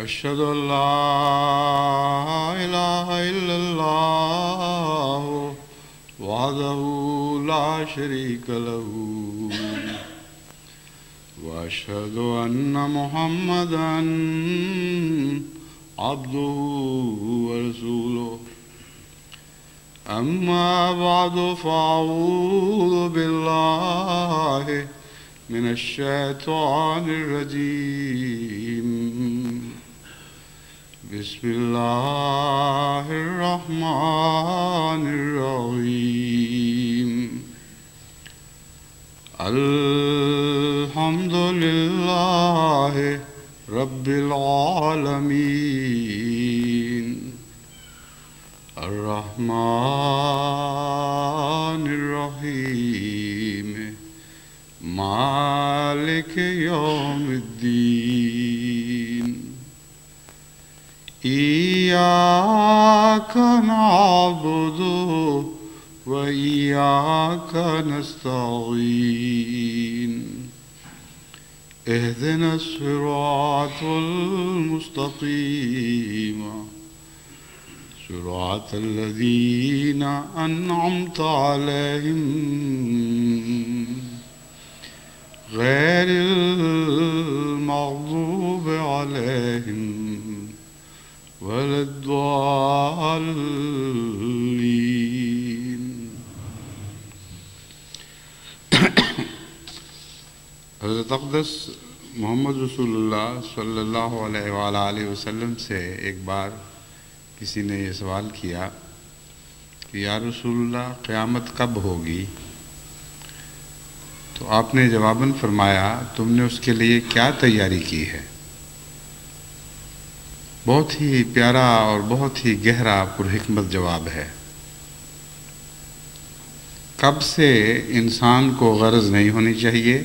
أشهد أن لا إله إلا الله وحده لا شريك له وأشهد أن محمدا عبده ورسوله أما بعد فأعوذ بالله من الشيطان الرجيم بسم الله الرحمن الرحيم الحمد لله رب العالمين الرحمن الرحيم مالك يوم الدين إياك نعبد وإياك نستعين اهدنا الصراط المستقيم صراط الذين أنعمت عليهم غير المغضوب عليهم ولا الضالين۔ حضرت اقدس محمد رسول اللہ صلی اللہ علیہ وآلہ وسلم سے ایک بار کسی نے یہ سوال کیا کہ یا رسول اللہ قیامت کب ہوگی؟ تو آپ نے جواباً فرمایا تم نے اس کے لیے کیا تیاری کی ہے؟ بہت ہی پیارا اور بہت ہی گہرا پرحکمت جواب ہے۔ کب سے انسان کو غرض نہیں ہونی چاہیے،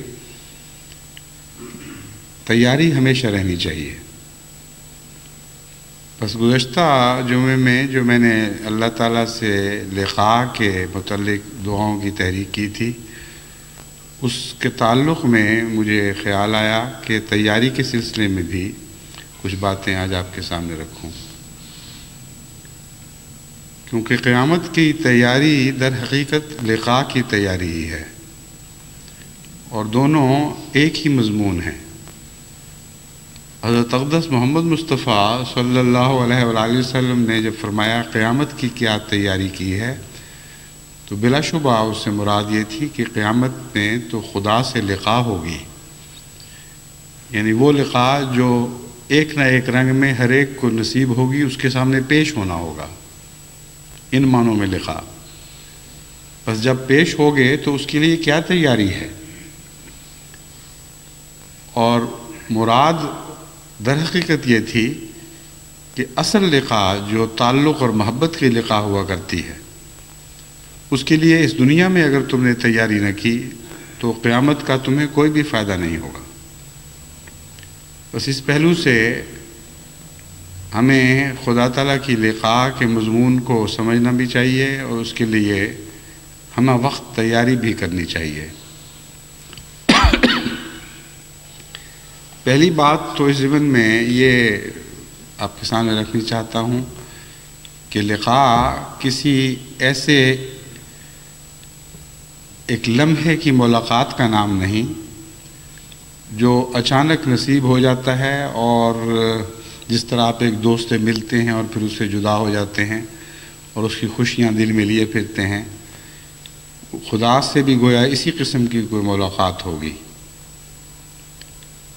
تیاری ہمیشہ رہنی چاہیے۔ بس گزشتہ جمعے میں جو میں نے اللہ تعالیٰ سے لقاء کے متعلق دعاؤں کی تحریک کی تھی، اس کے تعلق میں مجھے خیال آیا کہ تیاری کے سلسلے میں بھی کچھ باتیں آج آپ کے سامنے رکھوں، کیونکہ قیامت کی تیاری در حقیقت لقاء کی تیاری ہی ہے، اور دونوں ایک ہی مضمون ہیں۔ حضرت اقدس محمد مصطفیٰ صلی اللہ علیہ وآلہ وسلم نے جب فرمایا قیامت کی کیا تیاری کی ہے، تو بلا شبہ اس سے مراد یہ تھی کہ قیامت میں تو خدا سے لقاء ہوگی، یعنی وہ لقاء جو ایک نہ ایک رنگ میں ہر ایک کو نصیب ہوگی، اس کے سامنے پیش ہونا ہوگا، ان معنوں میں لقاء۔ بس جب پیش ہوگے تو اس کے لیے کیا تیاری ہے؟ اور مراد در حقیقت یہ تھی کہ اصل لقاء جو تعلق اور محبت کی لقاء ہوا کرتی ہے، اس کے لیے اس دنیا میں اگر تم نے تیاری نہ کی تو قیامت کا تمہیں کوئی بھی فائدہ نہیں ہوگا۔ بس اس پہلو سے ہمیں خدا تعالیٰ کی لقاء کے مضمون کو سمجھنا بھی چاہیے، اور اس کے لیے ہمہ وقت تیاری بھی کرنی چاہیے۔ پہلی بات تو اس ضمن میں یہ آپ کے سامنے رکھنی چاہتا ہوں کہ لقاء کسی ایسے ایک لمحے کی ملاقات کا نام نہیں جو اچانک نصیب ہو جاتا ہے، اور جس طرح آپ ایک دوست سے ملتے ہیں اور پھر اس سے جدا ہو جاتے ہیں اور اس کی خوشیاں دل میں لیے پھرتے ہیں، خدا سے بھی گویا اسی قسم کی کوئی ملاقات ہوگی۔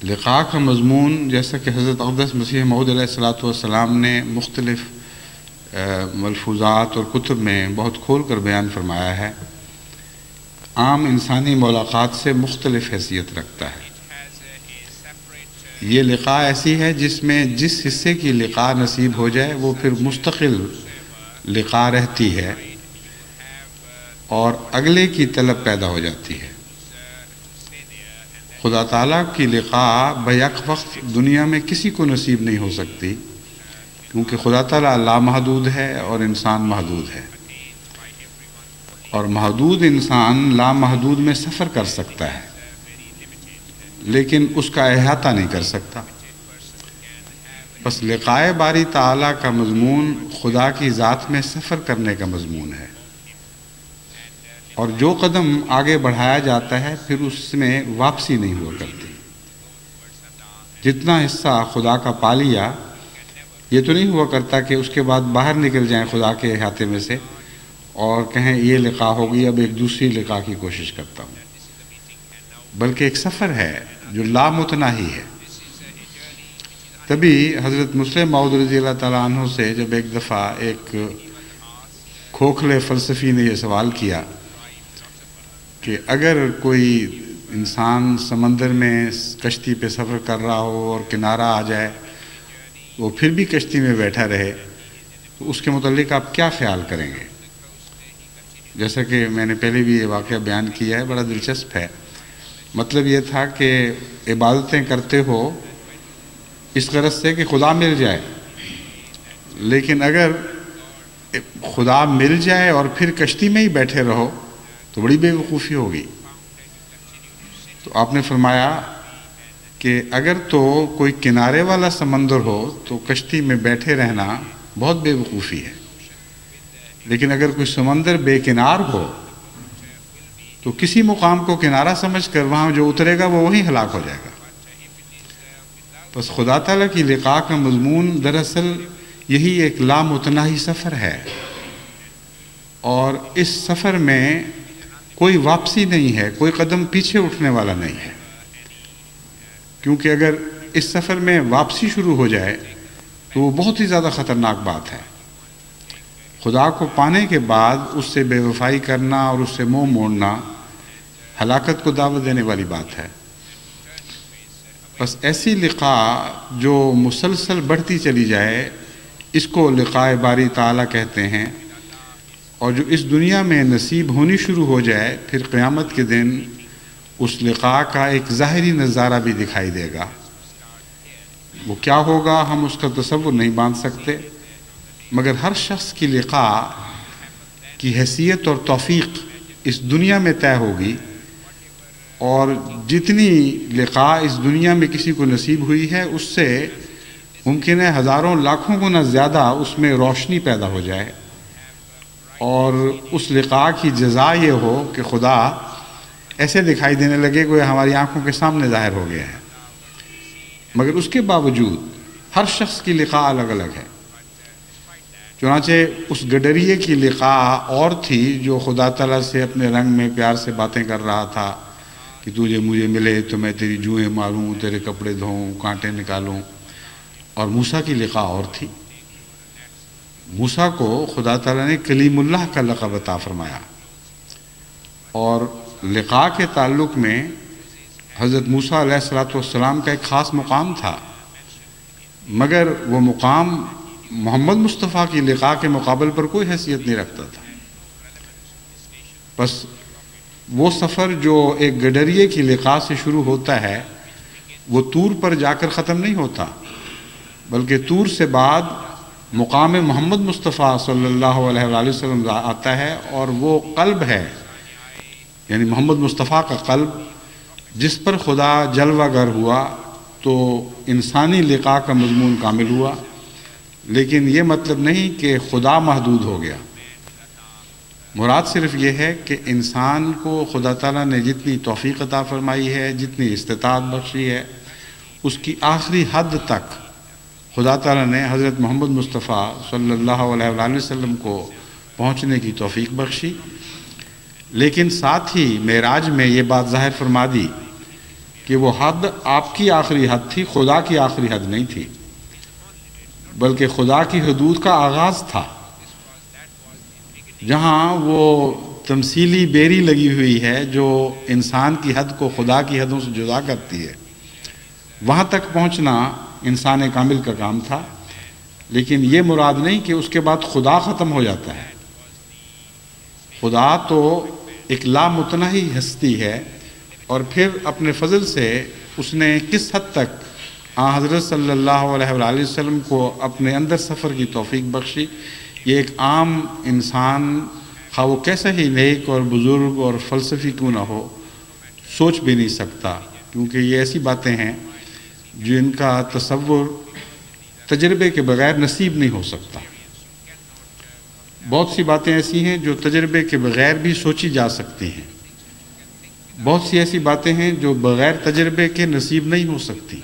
لقاء کا مضمون جیسا کہ حضرت اقدس مسیح موعود علیہ السلام نے مختلف ملفوظات اور کتب میں بہت کھول کر بیان فرمایا ہے، عام انسانی ملاقات سے مختلف حیثیت رکھتا ہے۔ یہ لقاء ایسی ہے جس میں جس حصے کی لقاء نصیب ہو جائے وہ پھر مستقل لقاء رہتی ہے اور اگلے کی طلب پیدا ہو جاتی ہے۔ خدا تعالیٰ کی لقاء بیک وقت دنیا میں کسی کو نصیب نہیں ہو سکتی، کیونکہ خدا تعالیٰ لامحدود ہے اور انسان محدود ہے، اور محدود انسان لامحدود میں سفر کر سکتا ہے لیکن اس کا احاطہ نہیں کر سکتا۔ بس لقائے باری تعالیٰ کا مضمون خدا کی ذات میں سفر کرنے کا مضمون ہے، اور جو قدم آگے بڑھایا جاتا ہے پھر اس میں واپسی نہیں ہوا کرتی۔ جتنا حصہ خدا کا پا لیا، یہ تو نہیں ہوا کرتا کہ اس کے بعد باہر نکل جائیں خدا کے احاطے میں سے اور کہیں یہ لقاء ہوگی، اب ایک دوسری لقاء کی کوشش کرتا ہوں، بلکہ ایک سفر ہے جو لامتناہی ہے۔ تبھی حضرت مسلم موعود رضی اللہ تعالیٰ عنہ سے جب ایک دفعہ ایک کھوکھلے فلسفی نے یہ سوال کیا کہ اگر کوئی انسان سمندر میں کشتی پہ سفر کر رہا ہو اور کنارہ آ جائے، وہ پھر بھی کشتی میں بیٹھا رہے، تو اس کے متعلق آپ کیا خیال کریں گے؟ جیسا کہ میں نے پہلے بھی یہ واقعہ بیان کیا ہے، بڑا دلچسپ ہے۔ مطلب یہ تھا کہ عبادتیں کرتے ہو اس غرض سے کہ خدا مل جائے، لیکن اگر خدا مل جائے اور پھر کشتی میں ہی بیٹھے رہو تو بڑی بے وقوفی ہوگی۔ تو آپ نے فرمایا کہ اگر تو کوئی کنارے والا سمندر ہو تو کشتی میں بیٹھے رہنا بہت بے وقوفی ہے، لیکن اگر کوئی سمندر بے کنار ہو تو کسی مقام کو کنارہ سمجھ کر وہاں جو اترے گا وہ وہیں ہلاک ہو جائے گا۔ بس خدا تعالیٰ کی لقاء کا مضمون دراصل یہی ایک لامتناہی سفر ہے، اور اس سفر میں کوئی واپسی نہیں ہے، کوئی قدم پیچھے اٹھنے والا نہیں ہے، کیونکہ اگر اس سفر میں واپسی شروع ہو جائے تو وہ بہت ہی زیادہ خطرناک بات ہے۔ خدا کو پانے کے بعد اس سے بے وفائی کرنا اور اس سے منہ موڑنا ہلاکت کو دعوت دینے والی بات ہے۔ بس ایسی لقاء جو مسلسل بڑھتی چلی جائے، اس کو لقائے باری تعالیٰ کہتے ہیں، اور جو اس دنیا میں نصیب ہونی شروع ہو جائے پھر قیامت کے دن اس لقاء کا ایک ظاہری نظارہ بھی دکھائی دے گا۔ وہ کیا ہوگا ہم اس کا تصور نہیں باندھ سکتے، مگر ہر شخص کی لقاء کی حیثیت اور توفیق اس دنیا میں طے ہوگی، اور جتنی لقاء اس دنیا میں کسی کو نصیب ہوئی ہے اس سے ممکن ہے ہزاروں لاکھوں گنا زیادہ اس میں روشنی پیدا ہو جائے، اور اس لقاء کی جزا یہ ہو کہ خدا ایسے دکھائی دینے لگے کہ ہماری آنکھوں کے سامنے ظاہر ہو گیا ہے۔ مگر اس کے باوجود ہر شخص کی لقاء الگ الگ ہے۔ چنانچہ اس گڈریے کی لقاء اور تھی جو خدا تعالیٰ سے اپنے رنگ میں پیار سے باتیں کر رہا تھا کہ تجھے مجھے ملے تو میں تیری جوئیں ماروں، تیرے کپڑے دھوؤں، کانٹے نکالوں۔ اور موسیٰ کی لقاء اور تھی۔ موسیٰ کو خدا تعالیٰ نے کلیم اللہ کا لقب عطا فرمایا، اور لقاء کے تعلق میں حضرت موسیٰ علیہ السلام کا ایک خاص مقام تھا، مگر وہ مقام محمد مصطفیٰ کی لقاء کے مقابل پر کوئی حیثیت نہیں رکھتا تھا۔ بس وہ سفر جو ایک گڈریے کی لقاء سے شروع ہوتا ہے وہ طور پر جا کر ختم نہیں ہوتا، بلکہ طور سے بعد مقام محمد مصطفیٰ صلی اللہ علیہ وآلہ وسلم آتا ہے، اور وہ قلب ہے، یعنی محمد مصطفیٰ کا قلب جس پر خدا جلوہ گر ہوا، تو انسانی لقاء کا مضمون کامل ہوا۔ لیکن یہ مطلب نہیں کہ خدا محدود ہو گیا، مراد صرف یہ ہے کہ انسان کو خدا تعالیٰ نے جتنی توفیق عطا فرمائی ہے، جتنی استطاعت بخشی ہے، اس کی آخری حد تک خدا تعالیٰ نے حضرت محمد مصطفیٰ صلی اللہ علیہ وآلہ وسلم کو پہنچنے کی توفیق بخشی۔ لیکن ساتھ ہی معراج میں یہ بات ظاہر فرما دی کہ وہ حد آپ کی آخری حد تھی، خدا کی آخری حد نہیں تھی، بلکہ خدا کی حدود کا آغاز تھا، جہاں وہ تمثیلی بیری لگی ہوئی ہے جو انسان کی حد کو خدا کی حدوں سے جدا کرتی ہے، وہاں تک پہنچنا انسان کامل کا کام تھا۔ لیکن یہ مراد نہیں کہ اس کے بعد خدا ختم ہو جاتا ہے۔ خدا تو ایک لامتناہی ہستی ہے، اور پھر اپنے فضل سے اس نے کس حد تک حضرت صلی اللہ علیہ وآلہ وسلم کو اپنے اندر سفر کی توفیق بخشی، یہ ایک عام انسان خواہ وہ کیسا ہی نیک اور بزرگ اور فلسفی کیوں نہ ہو سوچ بھی نہیں سکتا، کیونکہ یہ ایسی باتیں ہیں جن کا تصور تجربے کے بغیر نصیب نہیں ہو سکتا۔ بہت سی باتیں ایسی ہیں جو تجربے کے بغیر بھی سوچی جا سکتی ہیں، بہت سی ایسی باتیں ہیں جو بغیر تجربے کے نصیب نہیں ہو سکتی۔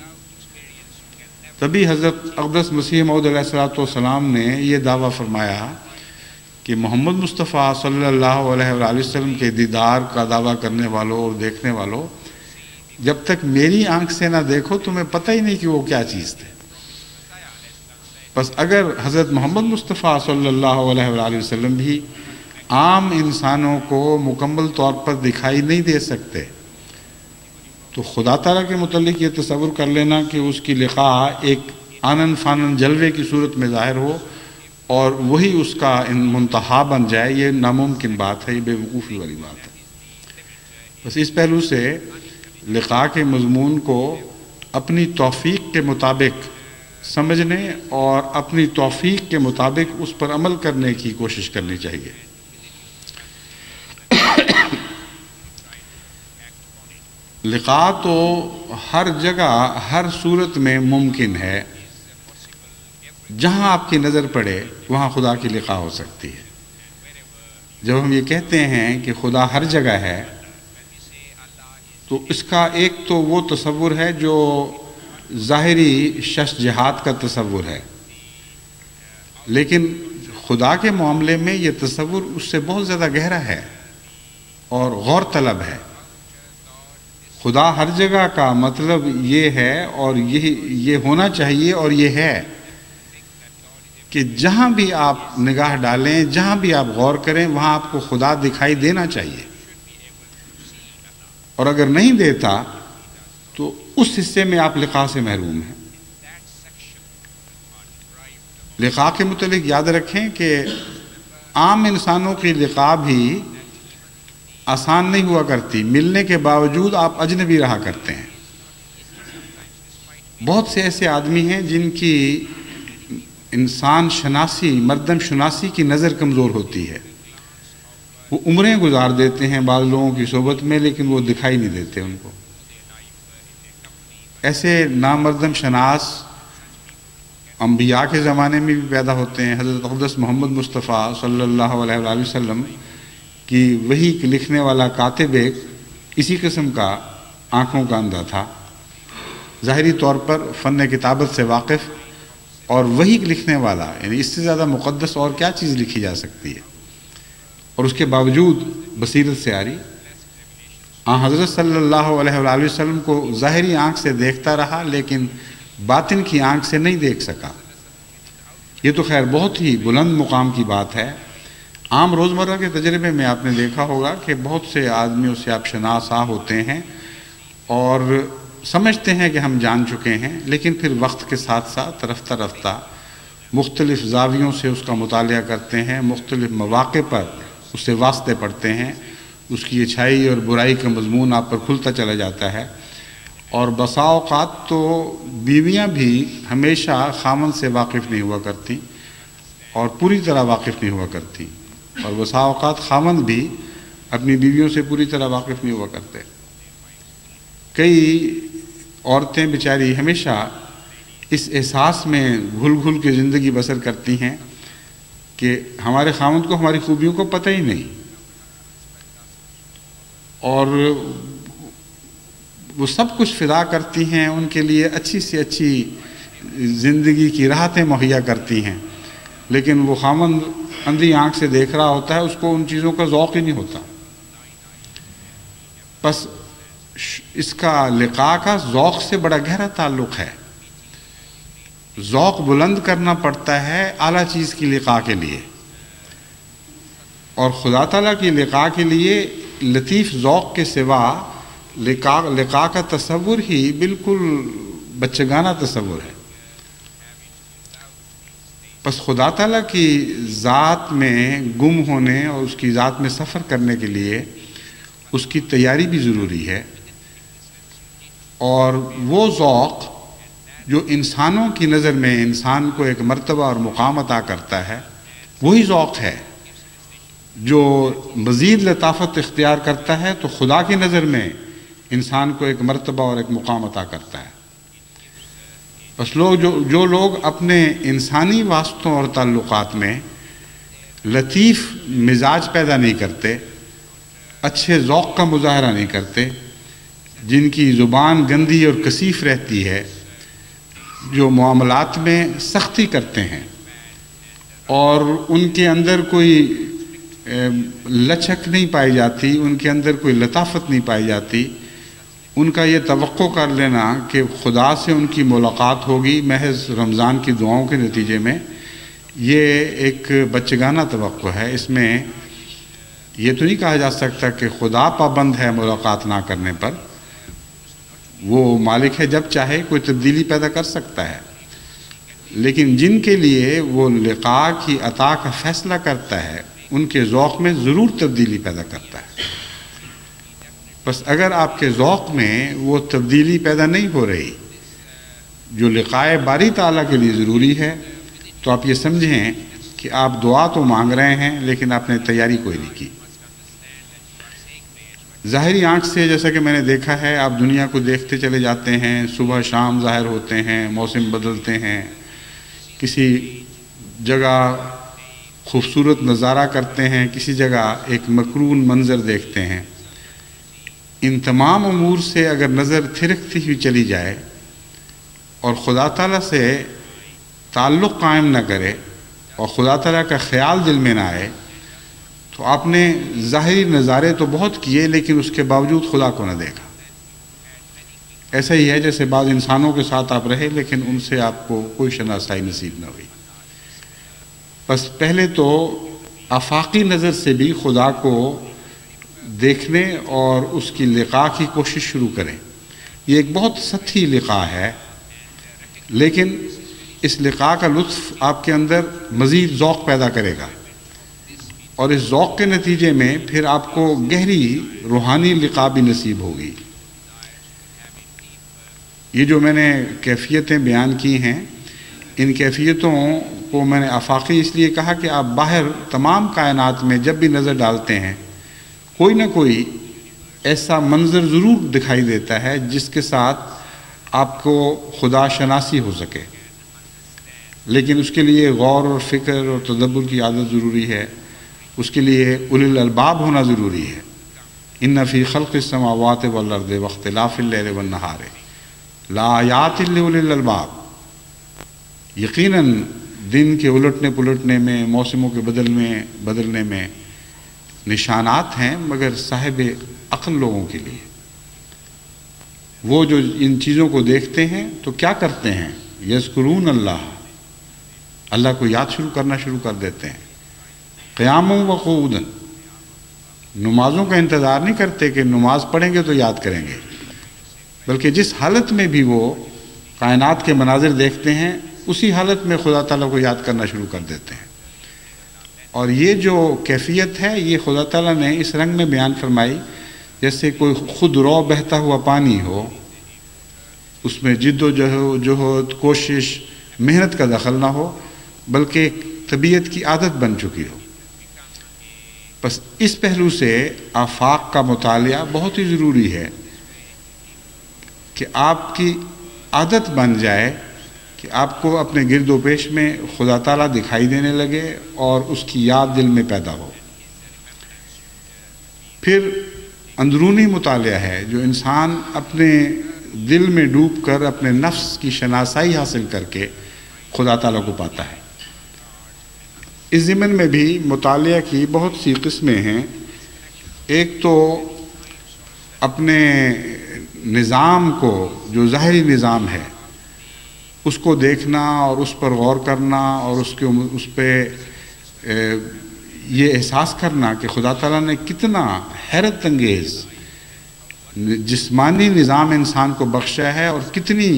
تبھی حضرت اقدس مسیح موعود علیہ الصلوۃ والسلام نے یہ دعویٰ فرمایا کہ محمد مصطفیٰ صلی اللہ علیہ وآلہ وسلم کے دیدار کا دعویٰ کرنے والوں اور دیکھنے والوں، جب تک میری آنکھ سے نہ دیکھو تمہیں پتہ ہی نہیں کہ وہ کیا چیز تھے۔ بس اگر حضرت محمد مصطفیٰ صلی اللہ علیہ وآلہ وسلم بھی عام انسانوں کو مکمل طور پر دکھائی نہیں دے سکتے، تو خدا تعالیٰ کے متعلق یہ تصور کر لینا کہ اس کی لقاء ایک آنن فانن جلوے کی صورت میں ظاہر ہو اور وہی اس کا منتہا بن جائے، یہ ناممکن بات ہے، یہ بے وقوفی والی بات ہے۔ بس اس پہلو سے لقاء کے مضمون کو اپنی توفیق کے مطابق سمجھنے اور اپنی توفیق کے مطابق اس پر عمل کرنے کی کوشش کرنی چاہیے۔ لقاء تو ہر جگہ ہر صورت میں ممکن ہے، جہاں آپ کی نظر پڑے وہاں خدا کی لقاء ہو سکتی ہے۔ جب ہم یہ کہتے ہیں کہ خدا ہر جگہ ہے تو اس کا ایک تو وہ تصور ہے جو ظاہری شش جہات کا تصور ہے، لیکن خدا کے معاملے میں یہ تصور اس سے بہت زیادہ گہرا ہے اور غور طلب ہے۔ خدا ہر جگہ کا مطلب یہ ہے اور یہ ہونا چاہیے اور یہ ہے کہ جہاں بھی آپ نگاہ ڈالیں، جہاں بھی آپ غور کریں، وہاں آپ کو خدا دکھائی دینا چاہیے، اور اگر نہیں دیتا تو اس حصے میں آپ لقاء سے محروم ہیں۔ لقاء کے متعلق یاد رکھیں کہ عام انسانوں کی لقاء بھی آسان نہیں ہوا کرتی، ملنے کے باوجود آپ اجنبی رہا کرتے ہیں۔ بہت سے ایسے آدمی ہیں جن کی انسان شناسی، مردم شناسی کی نظر کمزور ہوتی ہے، وہ عمریں گزار دیتے ہیں بعض لوگوں کی صحبت میں، لیکن وہ دکھائی نہیں دیتے ان کو۔ ایسے نامردم شناس انبیاء کے زمانے میں بھی پیدا ہوتے ہیں۔ حضرت اقدس محمد مصطفیٰ صلی اللہ علیہ وآلہ وسلم کی وحی لکھنے والا کاتب ایک اسی قسم کا آنکھوں کا اندھا تھا، ظاہری طور پر فن کتابت سے واقف، اور وحی لکھنے والا، یعنی اس سے زیادہ مقدس اور کیا چیز لکھی جا سکتی ہے، اور اس کے باوجود بصیرت سے آری حضرت صلی اللہ علیہ وآلہ وسلم کو ظاہری آنکھ سے دیکھتا رہا، لیکن باطن کی آنکھ سے نہیں دیکھ سکا۔ یہ تو خیر بہت ہی بلند مقام کی بات ہے۔ عام روزمرہ کے تجربے میں آپ نے دیکھا ہوگا کہ بہت سے آدمیوں سے آپ شناسا ہوتے ہیں اور سمجھتے ہیں کہ ہم جان چکے ہیں، لیکن پھر وقت کے ساتھ ساتھ رفتہ رفتہ مختلف زاویوں سے اس کا مطالعہ کرتے ہیں، مختلف مواقع پر اس سے واسطے پڑھتے ہیں، اس کی اچھائی اور برائی کا مضمون آپ پر کھلتا چلا جاتا ہے۔ اور بسا اوقات تو بیویاں بھی ہمیشہ خامن سے واقف نہیں ہوا کرتی اور پوری طرح واقف نہیں ہوا کرتی، اور بسا اوقات خامن بھی اپنی بیویوں سے پوری طرح واقف نہیں ہوا کرتے۔ کئی عورتیں بیچاری ہمیشہ اس احساس میں گھل گھل کے زندگی بسر کرتی ہیں کہ ہمارے خامند کو ہماری خوبیوں کو پتہ ہی نہیں، اور وہ سب کچھ فدا کرتی ہیں، ان کے لیے اچھی سے اچھی زندگی کی راحتیں مہیا کرتی ہیں، لیکن وہ خامند اندھی آنکھ سے دیکھ رہا ہوتا ہے، اس کو ان چیزوں کا ذوق ہی نہیں ہوتا۔ بس اس کا لقاء کا ذوق سے بڑا گہرا تعلق ہے۔ ذوق بلند کرنا پڑتا ہے اعلیٰ چیز کی لقاء کے لیے، اور خدا تعالیٰ کی لقاء کے لیے لطیف ذوق کے سوا لقاء کا تصور ہی بالکل بچگانہ تصور ہے۔ بس خدا تعالیٰ کی ذات میں گم ہونے اور اس کی ذات میں سفر کرنے کے لیے اس کی تیاری بھی ضروری ہے، اور وہ ذوق جو انسانوں کی نظر میں انسان کو ایک مرتبہ اور مقام عطا کرتا ہے، وہی ذوق ہے جو مزید لطافت اختیار کرتا ہے تو خدا کی نظر میں انسان کو ایک مرتبہ اور ایک مقام عطا کرتا ہے۔ بس جو لوگ اپنے انسانی واسطوں اور تعلقات میں لطیف مزاج پیدا نہیں کرتے، اچھے ذوق کا مظاہرہ نہیں کرتے، جن کی زبان گندی اور کثیف رہتی ہے، جو معاملات میں سختی کرتے ہیں اور ان کے اندر کوئی لچک نہیں پائی جاتی، ان کے اندر کوئی لطافت نہیں پائی جاتی، ان کا یہ توقع کر لینا کہ خدا سے ان کی ملاقات ہوگی محض رمضان کی دعاؤں کے نتیجے میں، یہ ایک بچگانہ توقع ہے۔ اس میں یہ تو نہیں کہا جا سکتا کہ خدا پابند ہے ملاقات نہ کرنے پر، وہ مالک ہے، جب چاہے کوئی تبدیلی پیدا کر سکتا ہے، لیکن جن کے لیے وہ لقاء کی عطا کا فیصلہ کرتا ہے ان کے ذوق میں ضرور تبدیلی پیدا کرتا ہے۔ بس اگر آپ کے ذوق میں وہ تبدیلی پیدا نہیں ہو رہی جو لقاء باری تعالیٰ کے لیے ضروری ہے، تو آپ یہ سمجھیں کہ آپ دعا تو مانگ رہے ہیں لیکن آپ نے تیاری کوئی نہیں کی۔ ظاہری آنکھ سے جیسا کہ میں نے دیکھا ہے، آپ دنیا کو دیکھتے چلے جاتے ہیں، صبح شام ظاہر ہوتے ہیں، موسم بدلتے ہیں، کسی جگہ خوبصورت نظارہ کرتے ہیں، کسی جگہ ایک مکرون منظر دیکھتے ہیں۔ ان تمام امور سے اگر نظر تھرکتی ہوئی چلی جائے اور خدا تعالیٰ سے تعلق قائم نہ کرے اور خدا تعالیٰ کا خیال دل میں نہ آئے، تو آپ نے ظاہری نظارے تو بہت کیے لیکن اس کے باوجود خدا کو نہ دیکھا۔ ایسا ہی ہے جیسے بعض انسانوں کے ساتھ آپ رہے لیکن ان سے آپ کو کوئی شناسائی نصیب نہ ہوئی۔ بس پہلے تو آفاقی نظر سے بھی خدا کو دیکھنے اور اس کی لقاء کی کوشش شروع کریں۔ یہ ایک بہت سطحی لقاء ہے، لیکن اس لقاء کا لطف آپ کے اندر مزید ذوق پیدا کرے گا، اور اس ذوق کے نتیجے میں پھر آپ کو گہری روحانی لقاء بھی نصیب ہوگی۔ یہ جو میں نے کیفیتیں بیان کی ہیں، ان کیفیتوں کو میں نے آفاقی اس لیے کہا کہ آپ باہر تمام کائنات میں جب بھی نظر ڈالتے ہیں، کوئی نہ کوئی ایسا منظر ضرور دکھائی دیتا ہے جس کے ساتھ آپ کو خدا شناسی ہو سکے، لیکن اس کے لیے غور اور فکر اور تدبر کی عادت ضروری ہے، اس کے لیے اولی الالباب ہونا ضروری ہے۔ ان فی خلق السماوات والارض واختلاف اللیل والنہار لآیات لأولی الالباب، یقیناً دن کے الٹنے پلٹنے میں، موسموں کے بدلنے میں نشانات ہیں، مگر صاحب عقل لوگوں کے لیے۔ وہ جو ان چیزوں کو دیکھتے ہیں تو کیا کرتے ہیں؟ یذکرون اللہ کو یاد کرنا شروع کر دیتے ہیں، قیام و قعودا، نمازوں کا انتظار نہیں کرتے کہ نماز پڑھیں گے تو یاد کریں گے، بلکہ جس حالت میں بھی وہ کائنات کے مناظر دیکھتے ہیں اسی حالت میں خدا تعالیٰ کو یاد کرنا شروع کر دیتے ہیں۔ اور یہ جو کیفیت ہے یہ خدا تعالیٰ نے اس رنگ میں بیان فرمائی جیسے کوئی خود رو بہتا ہوا پانی ہو، اس میں جد و جہد، کوشش، محنت کا دخل نہ ہو، بلکہ ایک طبیعت کی عادت بن چکی ہو۔ بس اس پہلو سے آفاق کا مطالعہ بہت ہی ضروری ہے کہ آپ کی عادت بن جائے کہ آپ کو اپنے گرد و پیش میں خدا تعالیٰ دکھائی دینے لگے اور اس کی یاد دل میں پیدا ہو۔ پھر اندرونی مطالعہ ہے جو انسان اپنے دل میں ڈوب کر اپنے نفس کی شناسائی حاصل کر کے خدا تعالیٰ کو پاتا ہے۔ اس ضمن میں بھی مطالعہ کی بہت سی قسمیں ہیں۔ ایک تو اپنے نظام کو، جو ظاہری نظام ہے، اس کو دیکھنا اور اس پر غور کرنا اور اس پہ یہ احساس کرنا کہ خدا تعالیٰ نے کتنا حیرت انگیز جسمانی نظام انسان کو بخشا ہے اور کتنی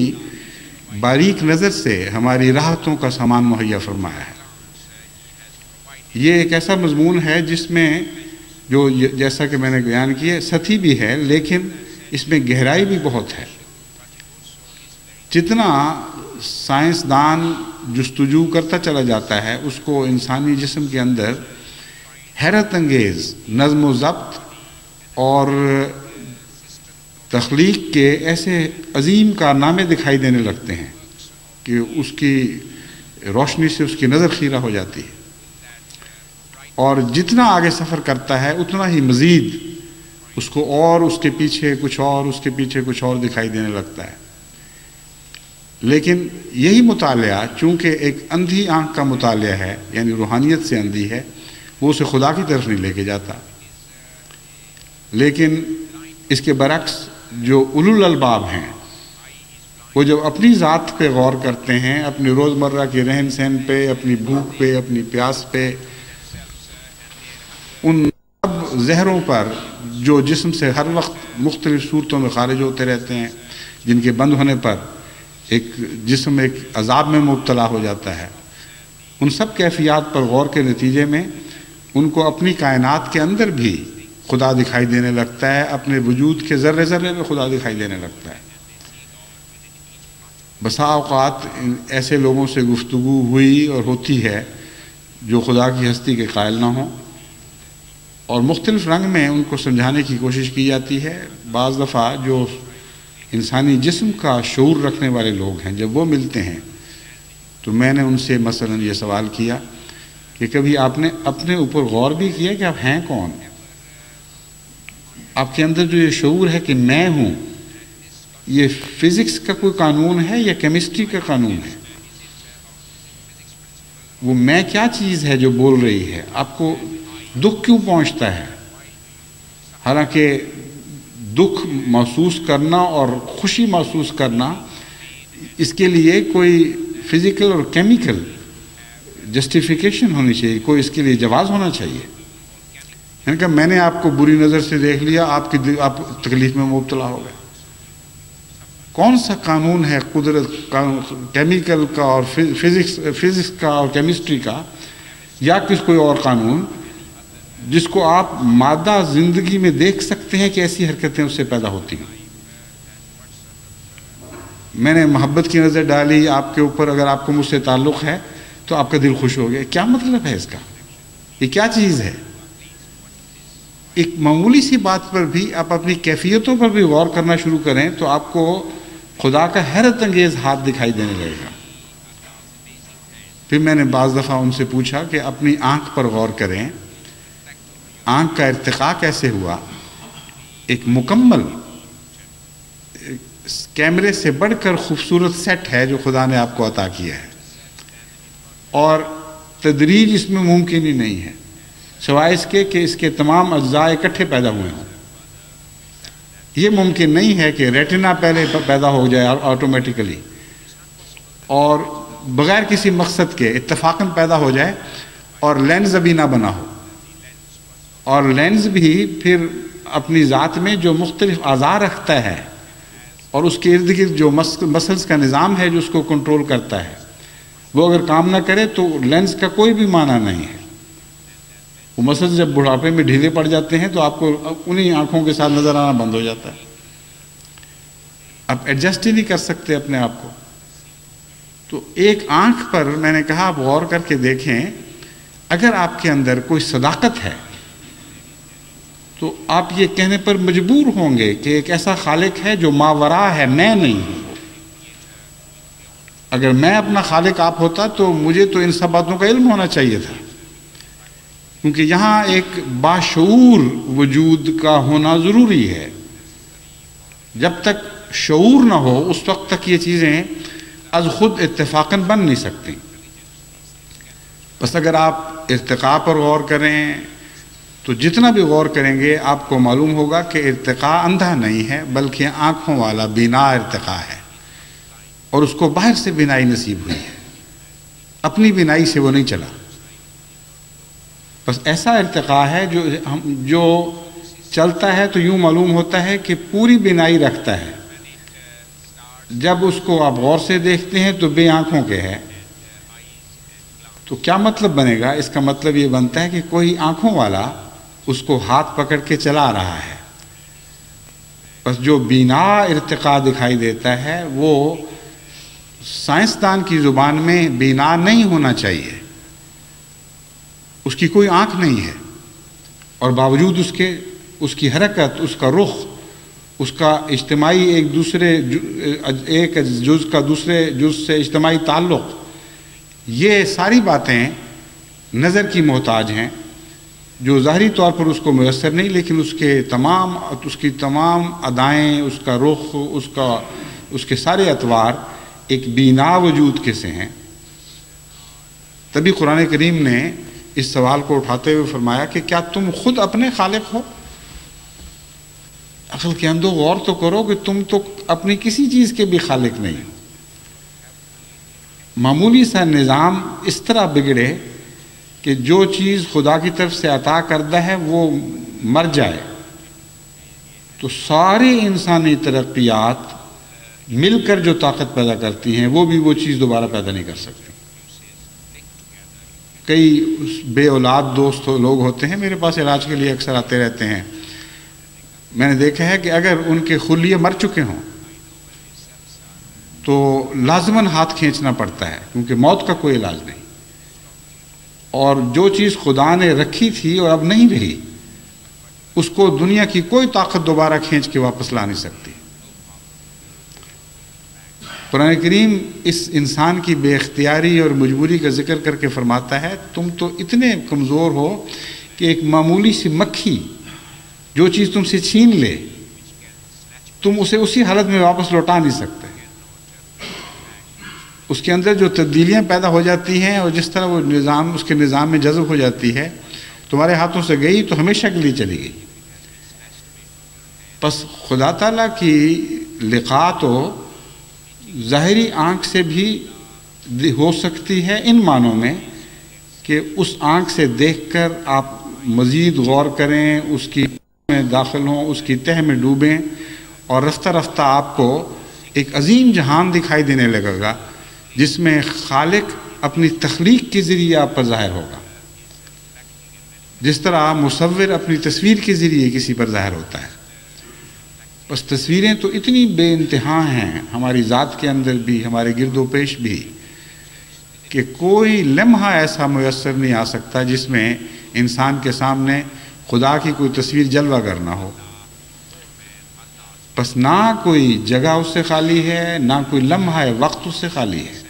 باریک نظر سے ہماری راحتوں کا سامان مہیا فرمایا ہے۔ یہ ایک ایسا مضمون ہے جس میں جو جیسا کہ میں نے بیان کیا سطحی بھی ہے لیکن اس میں گہرائی بھی بہت ہے۔ جتنا سائنسدان جستجو کرتا چلا جاتا ہے اس کو انسانی جسم کے اندر حیرت انگیز نظم و ضبط اور تخلیق کے ایسے عظیم کارنامے دکھائی دینے لگتے ہیں کہ اس کی روشنی سے اس کی نظر خیرہ ہو جاتی ہے، اور جتنا آگے سفر کرتا ہے اتنا ہی مزید اس کو اور اس کے پیچھے کچھ اور، اس کے پیچھے کچھ اور دکھائی دینے لگتا ہے۔ لیکن یہی مطالعہ چونکہ ایک اندھی آنکھ کا مطالعہ ہے، یعنی روحانیت سے اندھی ہے، وہ اسے خدا کی طرف نہیں لے کے جاتا۔ لیکن اس کے برعکس جو اولو الالباب ہیں، وہ جب اپنی ذات پہ غور کرتے ہیں، اپنی روزمرہ کے رہن سہن پہ، اپنی بھوک پہ، اپنی پیاس پہ، ان سب زہروں پر جو جسم سے ہر وقت مختلف صورتوں میں خارج ہوتے رہتے ہیں، جن کے بند ہونے پر ایک جسم ایک عذاب میں مبتلا ہو جاتا ہے، ان سب کیفیات پر غور کے نتیجے میں ان کو اپنی کائنات کے اندر بھی خدا دکھائی دینے لگتا ہے، اپنے وجود کے ذرے ذرے میں خدا دکھائی دینے لگتا ہے۔ بسا اوقات ایسے لوگوں سے گفتگو ہوئی اور ہوتی ہے جو خدا کی ہستی کے قائل نہ ہوں، اور مختلف رنگ میں ان کو سمجھانے کی کوشش کی جاتی ہے۔ بعض دفعہ جو انسانی جسم کا شعور رکھنے والے لوگ ہیں، جب وہ ملتے ہیں تو میں نے ان سے مثلا یہ سوال کیا کہ کبھی آپ نے اپنے اوپر غور بھی کیا کہ آپ ہیں کون؟ آپ کے اندر جو یہ شعور ہے کہ میں ہوں، یہ فزکس کا کوئی قانون ہے یا کیمسٹری کا قانون ہے؟ وہ میں کیا چیز ہے جو بول رہی ہے؟ آپ کو دکھ کیوں پہنچتا ہے؟ حالانکہ دکھ محسوس کرنا اور خوشی محسوس کرنا، اس کے لیے کوئی فزیکل اور کیمیکل جسٹیفیکیشن ہونی چاہیے، کوئی اس کے لیے جواز ہونا چاہیے۔ یعنی کہ میں نے آپ کو بری نظر سے دیکھ لیا، آپ تکلیف میں مبتلا ہو گئے۔ کون سا قانون ہے قدرت کیمیکل کا اور فزکس کا اور کیمسٹری کا، یا کوئی اور قانون جس کو آپ مادہ زندگی میں دیکھ سکتے ہیں کہ ایسی حرکتیں اس سے پیدا ہوتی ہیں؟ میں نے محبت کی نظر ڈالی آپ کے اوپر، اگر آپ کو مجھ سے تعلق ہے تو آپ کا دل خوش ہو گیا۔ کیا مطلب ہے اس کا؟ یہ کیا چیز ہے؟ ایک معمولی سی بات پر بھی آپ اپنی کیفیتوں پر بھی غور کرنا شروع کریں تو آپ کو خدا کا حیرت انگیز ہاتھ دکھائی دینے لگے گا۔ پھر میں نے بعض دفعہ ان سے پوچھا کہ اپنی آنکھ پر غور کریں، آنکھ کا ارتقاء کیسے ہوا؟ ایک مکمل کیمرے سے بڑھ کر خوبصورت سیٹ ہے جو خدا نے آپ کو عطا کیا ہے، اور تدریج اس میں ممکن ہی نہیں ہے سوائے اس کے کہ اس کے تمام اجزاء اکٹھے پیدا ہوئے ہوں۔ یہ ممکن نہیں ہے کہ ریٹنا پہلے پیدا ہو جائے آٹومیٹیکلی اور بغیر کسی مقصد کے اتفاقاً پیدا ہو جائے، اور لینز ابھی نہ بنا ہو، اور لینز بھی پھر اپنی ذات میں جو مختلف اعضاء رکھتا ہے اور اس کے ارد گرد جو مسلز کا نظام ہے جو اس کو کنٹرول کرتا ہے، وہ اگر کام نہ کرے تو لینز کا کوئی بھی معنی نہیں ہے۔ وہ مسلز جب بڑھاپے میں ڈھیلے پڑ جاتے ہیں تو آپ کو انہی آنکھوں کے ساتھ نظر آنا بند ہو جاتا ہے، آپ ایڈجسٹ ہی نہیں کر سکتے اپنے آپ کو۔ تو ایک آنکھ پر میں نے کہا آپ غور کر کے دیکھیں، اگر آپ کے اندر کوئی صداقت ہے تو آپ یہ کہنے پر مجبور ہوں گے کہ ایک ایسا خالق ہے جو ماورا ہے، میں نہیں ہوں۔ اگر میں اپنا خالق آپ ہوتا تو مجھے تو ان سب باتوں کا علم ہونا چاہیے تھا، کیونکہ یہاں ایک باشعور وجود کا ہونا ضروری ہے۔ جب تک شعور نہ ہو اس وقت تک یہ چیزیں از خود اتفاقاً بن نہیں سکتی۔ بس اگر آپ ارتقاء پر غور کریں تو جتنا بھی غور کریں گے آپ کو معلوم ہوگا کہ ارتقاء اندھا نہیں ہے بلکہ آنکھوں والا بینا ارتقاء ہے، اور اس کو باہر سے بینائی نصیب ہوئی ہے، اپنی بینائی سے وہ نہیں چلا۔ بس ایسا ارتقاء ہے جو چلتا ہے تو یوں معلوم ہوتا ہے کہ پوری بینائی رکھتا ہے، جب اس کو آپ غور سے دیکھتے ہیں تو بے آنکھوں کے ہے۔ تو کیا مطلب بنے گا؟ اس کا مطلب یہ بنتا ہے کہ کوئی آنکھوں والا اس کو ہاتھ پکڑ کے چلا رہا ہے۔ بس جو بینا ارتقاء دکھائی دیتا ہے وہ سائنسدان کی زبان میں بینا نہیں ہونا چاہیے، اس کی کوئی آنکھ نہیں ہے، اور باوجود اس کی حرکت، اس کا رخ، اس کا اجتماعی ایک جز کا دوسرے جز سے اجتماعی تعلق، یہ ساری باتیں نظر کی محتاج ہیں جو ظاہری طور پر اس کو میسر نہیں، لیکن اس کی تمام ادائیں، اس کا رخ، اس کے سارے اطوار ایک بینا وجود کے سے ہیں۔ تبھی قرآن کریم نے اس سوال کو اٹھاتے ہوئے فرمایا کہ کیا تم خود اپنے خالق ہو؟ عقل کے اندر غور تو کرو کہ تم تو اپنی کسی چیز کے بھی خالق نہیں ہو۔ معمولی سا نظام اس طرح بگڑے کہ جو چیز خدا کی طرف سے عطا کردہ ہے وہ مر جائے تو ساری انسانی ترقیات مل کر جو طاقت پیدا کرتی ہیں وہ بھی وہ چیز دوبارہ پیدا نہیں کر سکتی۔ کئی بے اولاد دوست لوگ ہوتے ہیں، میرے پاس علاج کے لیے اکثر آتے رہتے ہیں۔ میں نے دیکھا ہے کہ اگر ان کے خلیے مر چکے ہوں تو لازماً ہاتھ کھینچنا پڑتا ہے، کیونکہ موت کا کوئی علاج نہیں، اور جو چیز خدا نے رکھی تھی اور اب نہیں رہی اس کو دنیا کی کوئی طاقت دوبارہ کھینچ کے واپس لا نہیں سکتی۔ قرآن کریم اس انسان کی بے اختیاری اور مجبوری کا ذکر کر کے فرماتا ہے تم تو اتنے کمزور ہو کہ ایک معمولی سی مکھی جو چیز تم سے چھین لے تم اسے اسی حالت میں واپس لوٹا نہیں سکتے۔ اس کے اندر جو تبدیلیاں پیدا ہو جاتی ہیں اور جس طرح وہ نظام اس کے نظام میں جذب ہو جاتی ہے، تمہارے ہاتھوں سے گئی تو ہمیشہ کے لیے چلی گئی۔ پس خدا تعالیٰ کی لقاء تو ظاہری آنکھ سے بھی ہو سکتی ہے، ان معنوں میں کہ اس آنکھ سے دیکھ کر آپ مزید غور کریں، اس کی میں داخل ہوں، اس کی تہ میں ڈوبیں، اور رفتہ رفتہ آپ کو ایک عظیم جہان دکھائی دینے لگے گا جس میں خالق اپنی تخلیق کے ذریعے آپ پر ظاہر ہوگا، جس طرح مصور اپنی تصویر کے ذریعے کسی پر ظاہر ہوتا ہے۔ بس تصویریں تو اتنی بے انتہا ہیں ہماری ذات کے اندر بھی، ہمارے گرد و پیش بھی، کہ کوئی لمحہ ایسا میسر نہیں آ سکتا جس میں انسان کے سامنے خدا کی کوئی تصویر جلوہ گر نہ ہو۔ بس نہ کوئی جگہ اس سے خالی ہے، نہ کوئی لمحہ وقت اس سے خالی ہے،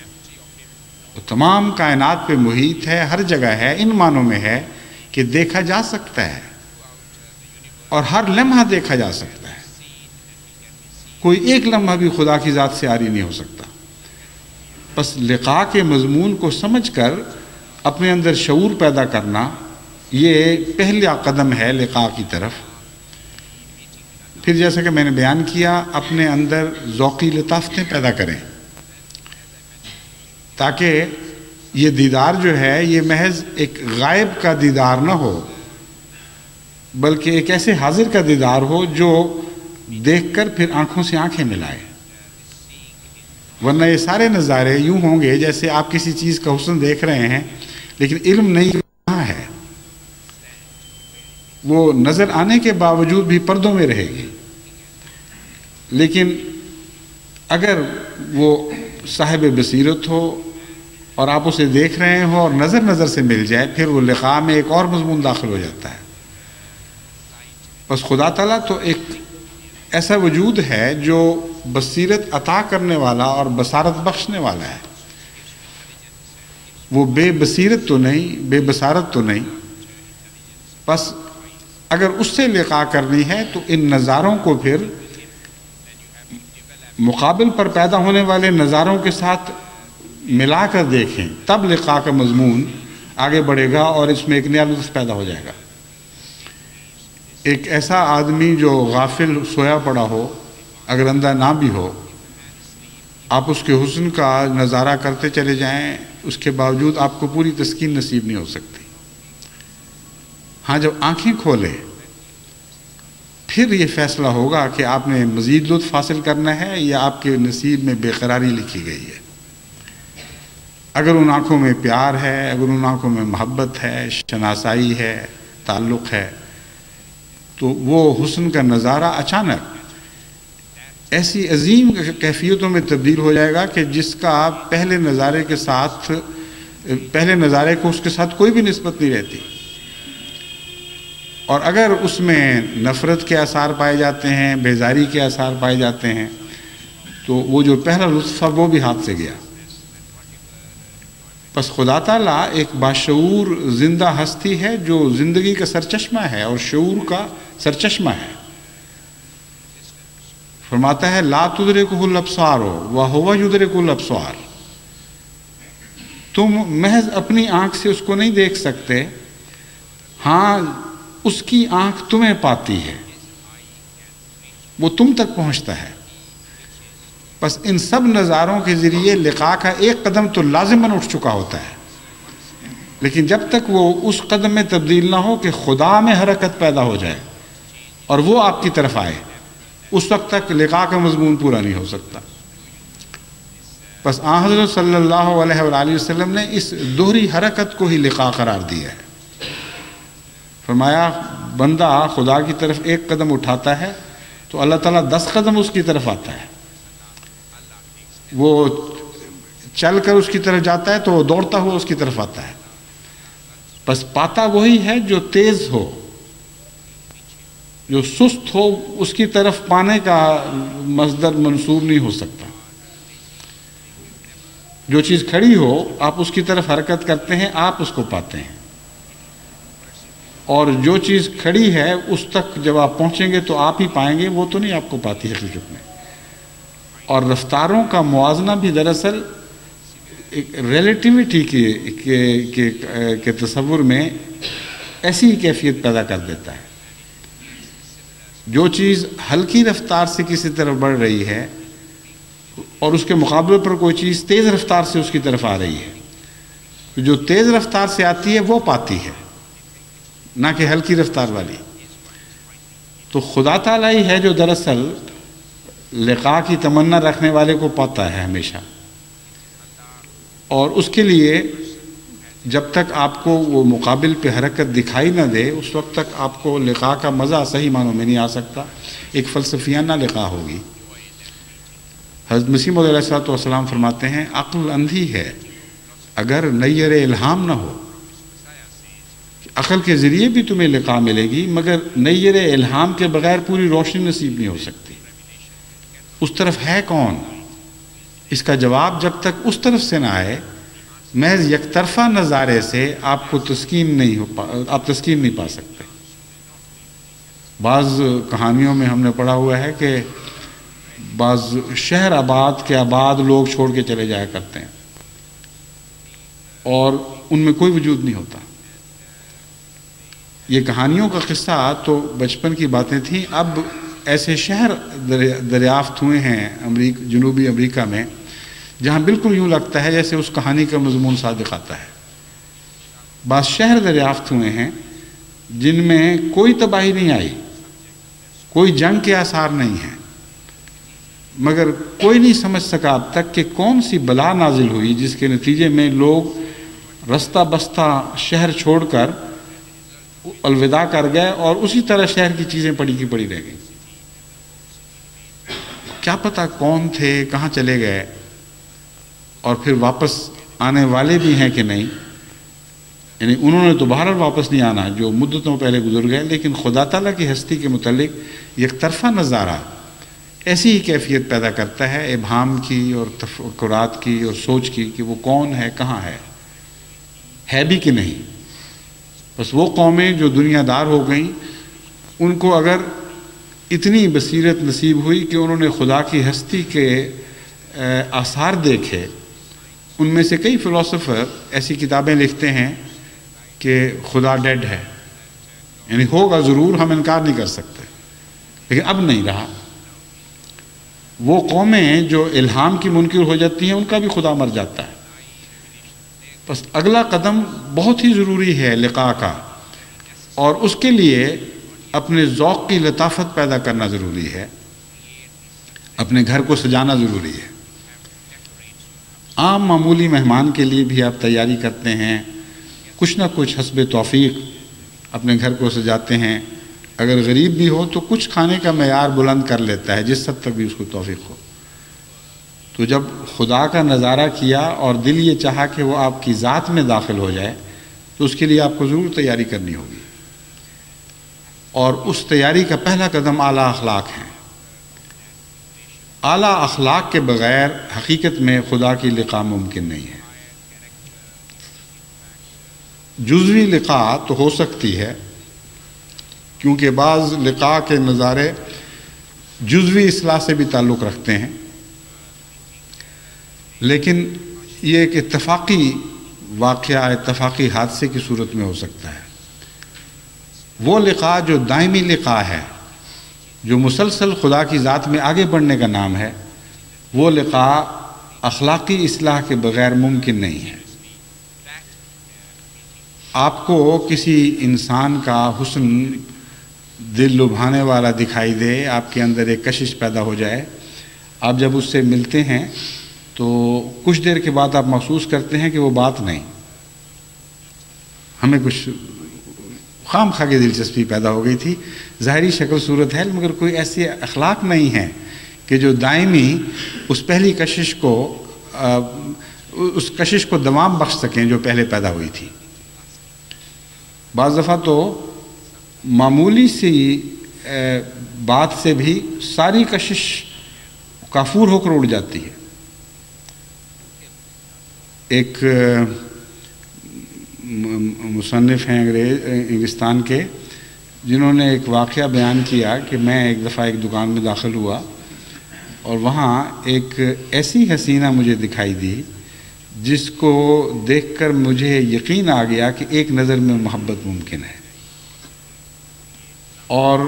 وہ تمام کائنات پہ محیط ہے، ہر جگہ ہے، ان معنوں میں ہے کہ دیکھا جا سکتا ہے اور ہر لمحہ دیکھا جا سکتا ہے۔ کوئی ایک لمحہ بھی خدا کی ذات سے عاری نہیں ہو سکتا۔ بس لقاء کے مضمون کو سمجھ کر اپنے اندر شعور پیدا کرنا، یہ پہلا قدم ہے لقاء کی طرف۔ پھر جیسا کہ میں نے بیان کیا، اپنے اندر ذوقی لطافتیں پیدا کریں تاکہ یہ دیدار جو ہے یہ محض ایک غائب کا دیدار نہ ہو، بلکہ ایک ایسے حاضر کا دیدار ہو جو دیکھ کر پھر آنکھوں سے آنکھیں ملائے۔ ورنہ یہ سارے نظارے یوں ہوں گے جیسے آپ کسی چیز کا حسن دیکھ رہے ہیں لیکن علم نہیں کہاں ہے، وہ نظر آنے کے باوجود بھی پردوں میں رہے گی۔ لیکن اگر وہ صاحب بصیرت ہو اور آپ اسے دیکھ رہے ہو اور نظر نظر سے مل جائے، پھر وہ لقاء میں ایک اور مضمون داخل ہو جاتا ہے۔ بس خدا تعالیٰ تو ایک ایسا وجود ہے جو بصیرت عطا کرنے والا اور بصارت بخشنے والا ہے، وہ بے بصیرت تو نہیں، بے بصارت تو نہیں۔ بس اگر اس سے لقاء کرنی ہے تو ان نظاروں کو پھر مقابل پر پیدا ہونے والے نظاروں کے ساتھ ملا کر دیکھیں، تب لقاء کا مضمون آگے بڑھے گا اور اس میں ایک نیا لطف پیدا ہو جائے گا۔ ایک ایسا آدمی جو غافل سویا پڑا ہو، اگر اندھا نہ بھی ہو، آپ اس کے حسن کا نظارہ کرتے چلے جائیں، اس کے باوجود آپ کو پوری تسکین نصیب نہیں ہو سکتی۔ ہاں، جب آنکھیں کھولے پھر یہ فیصلہ ہوگا کہ آپ نے مزید لطف حاصل کرنا ہے یا آپ کے نصیب میں بے قراری لکھی گئی ہے۔ اگر ان آنکھوں میں پیار ہے، اگر ان آنکھوں میں محبت ہے، شناسائی ہے، تعلق ہے، تو وہ حسن کا نظارہ اچانک ایسی عظیم کیفیتوں میں تبدیل ہو جائے گا کہ جس کا پہلے نظارے کو اس کے ساتھ کوئی بھی نسبت نہیں رہتی، اور اگر اس میں نفرت کے آثار پائے جاتے ہیں، بیزاری کے آثار پائے جاتے ہیں، تو وہ جو پہلا لطف تھا وہ بھی ہاتھ سے گیا۔ بس خدا تعالیٰ ایک باشعور زندہ ہستی ہے جو زندگی کا سرچشمہ ہے اور شعور کا سرچشمہ ہے۔ فرماتا ہے لا تدرکہ الابصار وہو یدرک الابصار، تم محض اپنی آنکھ سے اس کو نہیں دیکھ سکتے، ہاں اس کی آنکھ تمہیں پاتی ہے، وہ تم تک پہنچتا ہے۔ بس ان سب نظاروں کے ذریعے لقاء کا ایک قدم تو لازماً اٹھ چکا ہوتا ہے، لیکن جب تک وہ اس قدم میں تبدیل نہ ہو کہ خدا میں حرکت پیدا ہو جائے اور وہ آپ کی طرف آئے، اس وقت تک لقاء کا مضمون پورا نہیں ہو سکتا۔ بس آن حضرت صلی اللہ علیہ وآلہ وسلم نے اس دوہری حرکت کو ہی لقاء قرار دیا ہے۔ فرمایا بندہ خدا کی طرف ایک قدم اٹھاتا ہے تو اللہ تعالیٰ 10 قدم اس کی طرف آتا ہے، وہ چل کر اس کی طرف جاتا ہے تو وہ دوڑتا ہوا اس کی طرف آتا ہے۔ بس پاتا وہی ہے جو تیز ہو، جو سست ہو اس کی طرف پانے کا مصدر منسوب نہیں ہو سکتا۔ جو چیز کھڑی ہو آپ اس کی طرف حرکت کرتے ہیں، آپ اس کو پاتے ہیں، اور جو چیز کھڑی ہے اس تک جب آپ پہنچیں گے تو آپ ہی پائیں گے، وہ تو نہیں آپ کو پاتی حقیقت میں۔ اور رفتاروں کا موازنہ بھی دراصل ایک ریلیٹیوٹی کے تصور میں ایسی ہی کیفیت پیدا کر دیتا ہے۔ جو چیز ہلکی رفتار سے کسی طرف بڑھ رہی ہے اور اس کے مقابلے پر کوئی چیز تیز رفتار سے اس کی طرف آ رہی ہے، جو تیز رفتار سے آتی ہے وہ پاتی ہے، نہ کہ ہلکی رفتار والی۔ تو خدا تعالیٰ ہی ہے جو دراصل لقاء کی تمنا رکھنے والے کو پاتا ہے ہمیشہ، اور اس کے لیے جب تک آپ کو وہ مقابل پہ حرکت دکھائی نہ دے اس وقت تک آپ کو لقاء کا مزہ صحیح معنوں میں نہیں آ سکتا، ایک فلسفیانہ لقاء ہوگی۔ حضرت مسیح موعود علیہ السلام فرماتے ہیں عقل اندھی ہے اگر نیر الہام نہ ہو، عقل کے ذریعے بھی تمہیں لقاء ملے گی مگر نیر الہام کے بغیر پوری روشنی نصیب نہیں ہو سکتی۔ اس طرف ہے کون؟ اس کا جواب جب تک اس طرف سے نہ آئے محض یک طرفہ نظارے سے آپ کو تسکین نہیں پا سکتے۔ بعض کہانیوں میں ہم نے پڑھا ہوا ہے کہ بعض شہر آباد کے آباد لوگ چھوڑ کے چلے جایا کرتے ہیں اور ان میں کوئی وجود نہیں ہوتا۔ یہ کہانیوں کا قصہ تو بچپن کی باتیں تھیں، اب ایسے شہر دریافت ہوئے ہیں جنوبی امریکہ میں جہاں بالکل یوں لگتا ہے جیسے اس کہانی کا مضمون صادق آتا ہے۔ بعض شہر دریافت ہوئے ہیں جن میں کوئی تباہی نہیں آئی، کوئی جنگ کے آثار نہیں ہیں، مگر کوئی نہیں سمجھ سکا اب تک کہ کون سی بلا نازل ہوئی جس کے نتیجے میں لوگ رستہ بستہ شہر چھوڑ کر الوداع کر گئے اور اسی طرح شہر کی چیزیں پڑی کی پڑی رہ گئیں۔ کیا پتہ کون تھے، کہاں چلے گئے، اور پھر واپس آنے والے بھی ہیں کہ نہیں۔ یعنی انہوں نے تو بہرحال واپس نہیں آنا جو مدتوں پہلے گزر گئے، لیکن خدا تعالیٰ کی ہستی کے متعلق یک طرفہ نظارہ ایسی ہی کیفیت پیدا کرتا ہے ابہام کی اور تفکرات کی اور سوچ کی کہ وہ کون ہے، کہاں ہے بھی کہ نہیں۔ بس وہ قومیں جو دنیا دار ہو گئیں ان کو اگر اتنی بصیرت نصیب ہوئی کہ انہوں نے خدا کی ہستی کے آثار دیکھے، ان میں سے کئی فلاسفر ایسی کتابیں لکھتے ہیں کہ خدا ڈیڈ ہے، یعنی ہوگا ضرور، ہم انکار نہیں کر سکتے، لیکن اب نہیں رہا۔ وہ قومیں جو الہام کی منکر ہو جاتی ہیں ان کا بھی خدا مر جاتا ہے۔ بس اگلا قدم بہت ہی ضروری ہے لقاء کا، اور اس کے لیے اپنے ذوق کی لطافت پیدا کرنا ضروری ہے، اپنے گھر کو سجانا ضروری ہے۔ عام معمولی مہمان کے لیے بھی آپ تیاری کرتے ہیں، کچھ نہ کچھ حسب توفیق اپنے گھر کو سجاتے ہیں، اگر غریب بھی ہو تو کچھ کھانے کا معیار بلند کر لیتا ہے جس حد تک بھی اس کو توفیق ہو۔ تو جب خدا کا نظارہ کیا اور دل یہ چاہا کہ وہ آپ کی ذات میں داخل ہو جائے تو اس کے لیے آپ کو ضرور تیاری کرنی ہوگی۔ اور اس تیاری کا پہلا قدم اعلیٰ اخلاق ہے۔ اعلیٰ اخلاق کے بغیر حقیقت میں خدا کی لقاء ممکن نہیں ہے۔ جزوی لقاء تو ہو سکتی ہے، کیونکہ بعض لقاء کے نظارے جزوی اصلاح سے بھی تعلق رکھتے ہیں، لیکن یہ ایک اتفاقی واقعہ، اتفاقی حادثے کی صورت میں ہو سکتا ہے۔ وہ لقاء جو دائمی لقاء ہے، جو مسلسل خدا کی ذات میں آگے بڑھنے کا نام ہے، وہ لقاء اخلاقی اصلاح کے بغیر ممکن نہیں ہے۔ آپ کو کسی انسان کا حسن دل لبھانے والا دکھائی دے، آپ کے اندر ایک کشش پیدا ہو جائے، آپ جب اس سے ملتے ہیں تو کچھ دیر کے بعد آپ محسوس کرتے ہیں کہ وہ بات نہیں، ہمیں کچھ خام خواہ کی دلچسپی پیدا ہو گئی تھی، ظاہری شکل صورت ہے، مگر کوئی ایسی اخلاق نہیں ہے کہ جو دائمی اس پہلی کشش کو اس کشش کو دوام بخش سکیں جو پہلے پیدا ہوئی تھی۔ بعض دفعہ تو معمولی سی بات سے بھی ساری کشش کافور ہو کر اڑ جاتی ہے۔ ایک مصنف ہیں انگلستان کے، جنہوں نے ایک واقعہ بیان کیا کہ میں ایک دفعہ ایک دکان میں داخل ہوا اور وہاں ایک ایسی حسینہ مجھے دکھائی دی جس کو دیکھ کر مجھے یقین آ گیا کہ ایک نظر میں محبت ممکن ہے، اور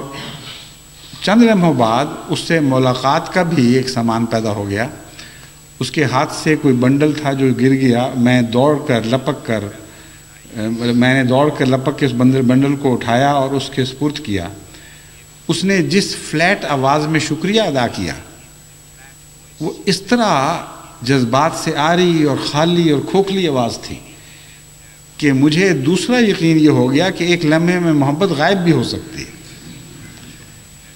چند لمحوں بعد اس سے ملاقات کا بھی ایک سامان پیدا ہو گیا۔ اس کے ہاتھ سے کوئی بنڈل تھا جو گر گیا، میں نے دوڑ کر لپک کے اس بنڈل کو اٹھایا اور اس کے سپرد کیا۔ اس نے جس فلیٹ آواز میں شکریہ ادا کیا، وہ اس طرح جذبات سے آری اور خالی اور کھوکھلی آواز تھی کہ مجھے دوسرا یقین یہ ہو گیا کہ ایک لمحے میں محبت غائب بھی ہو سکتی ہے،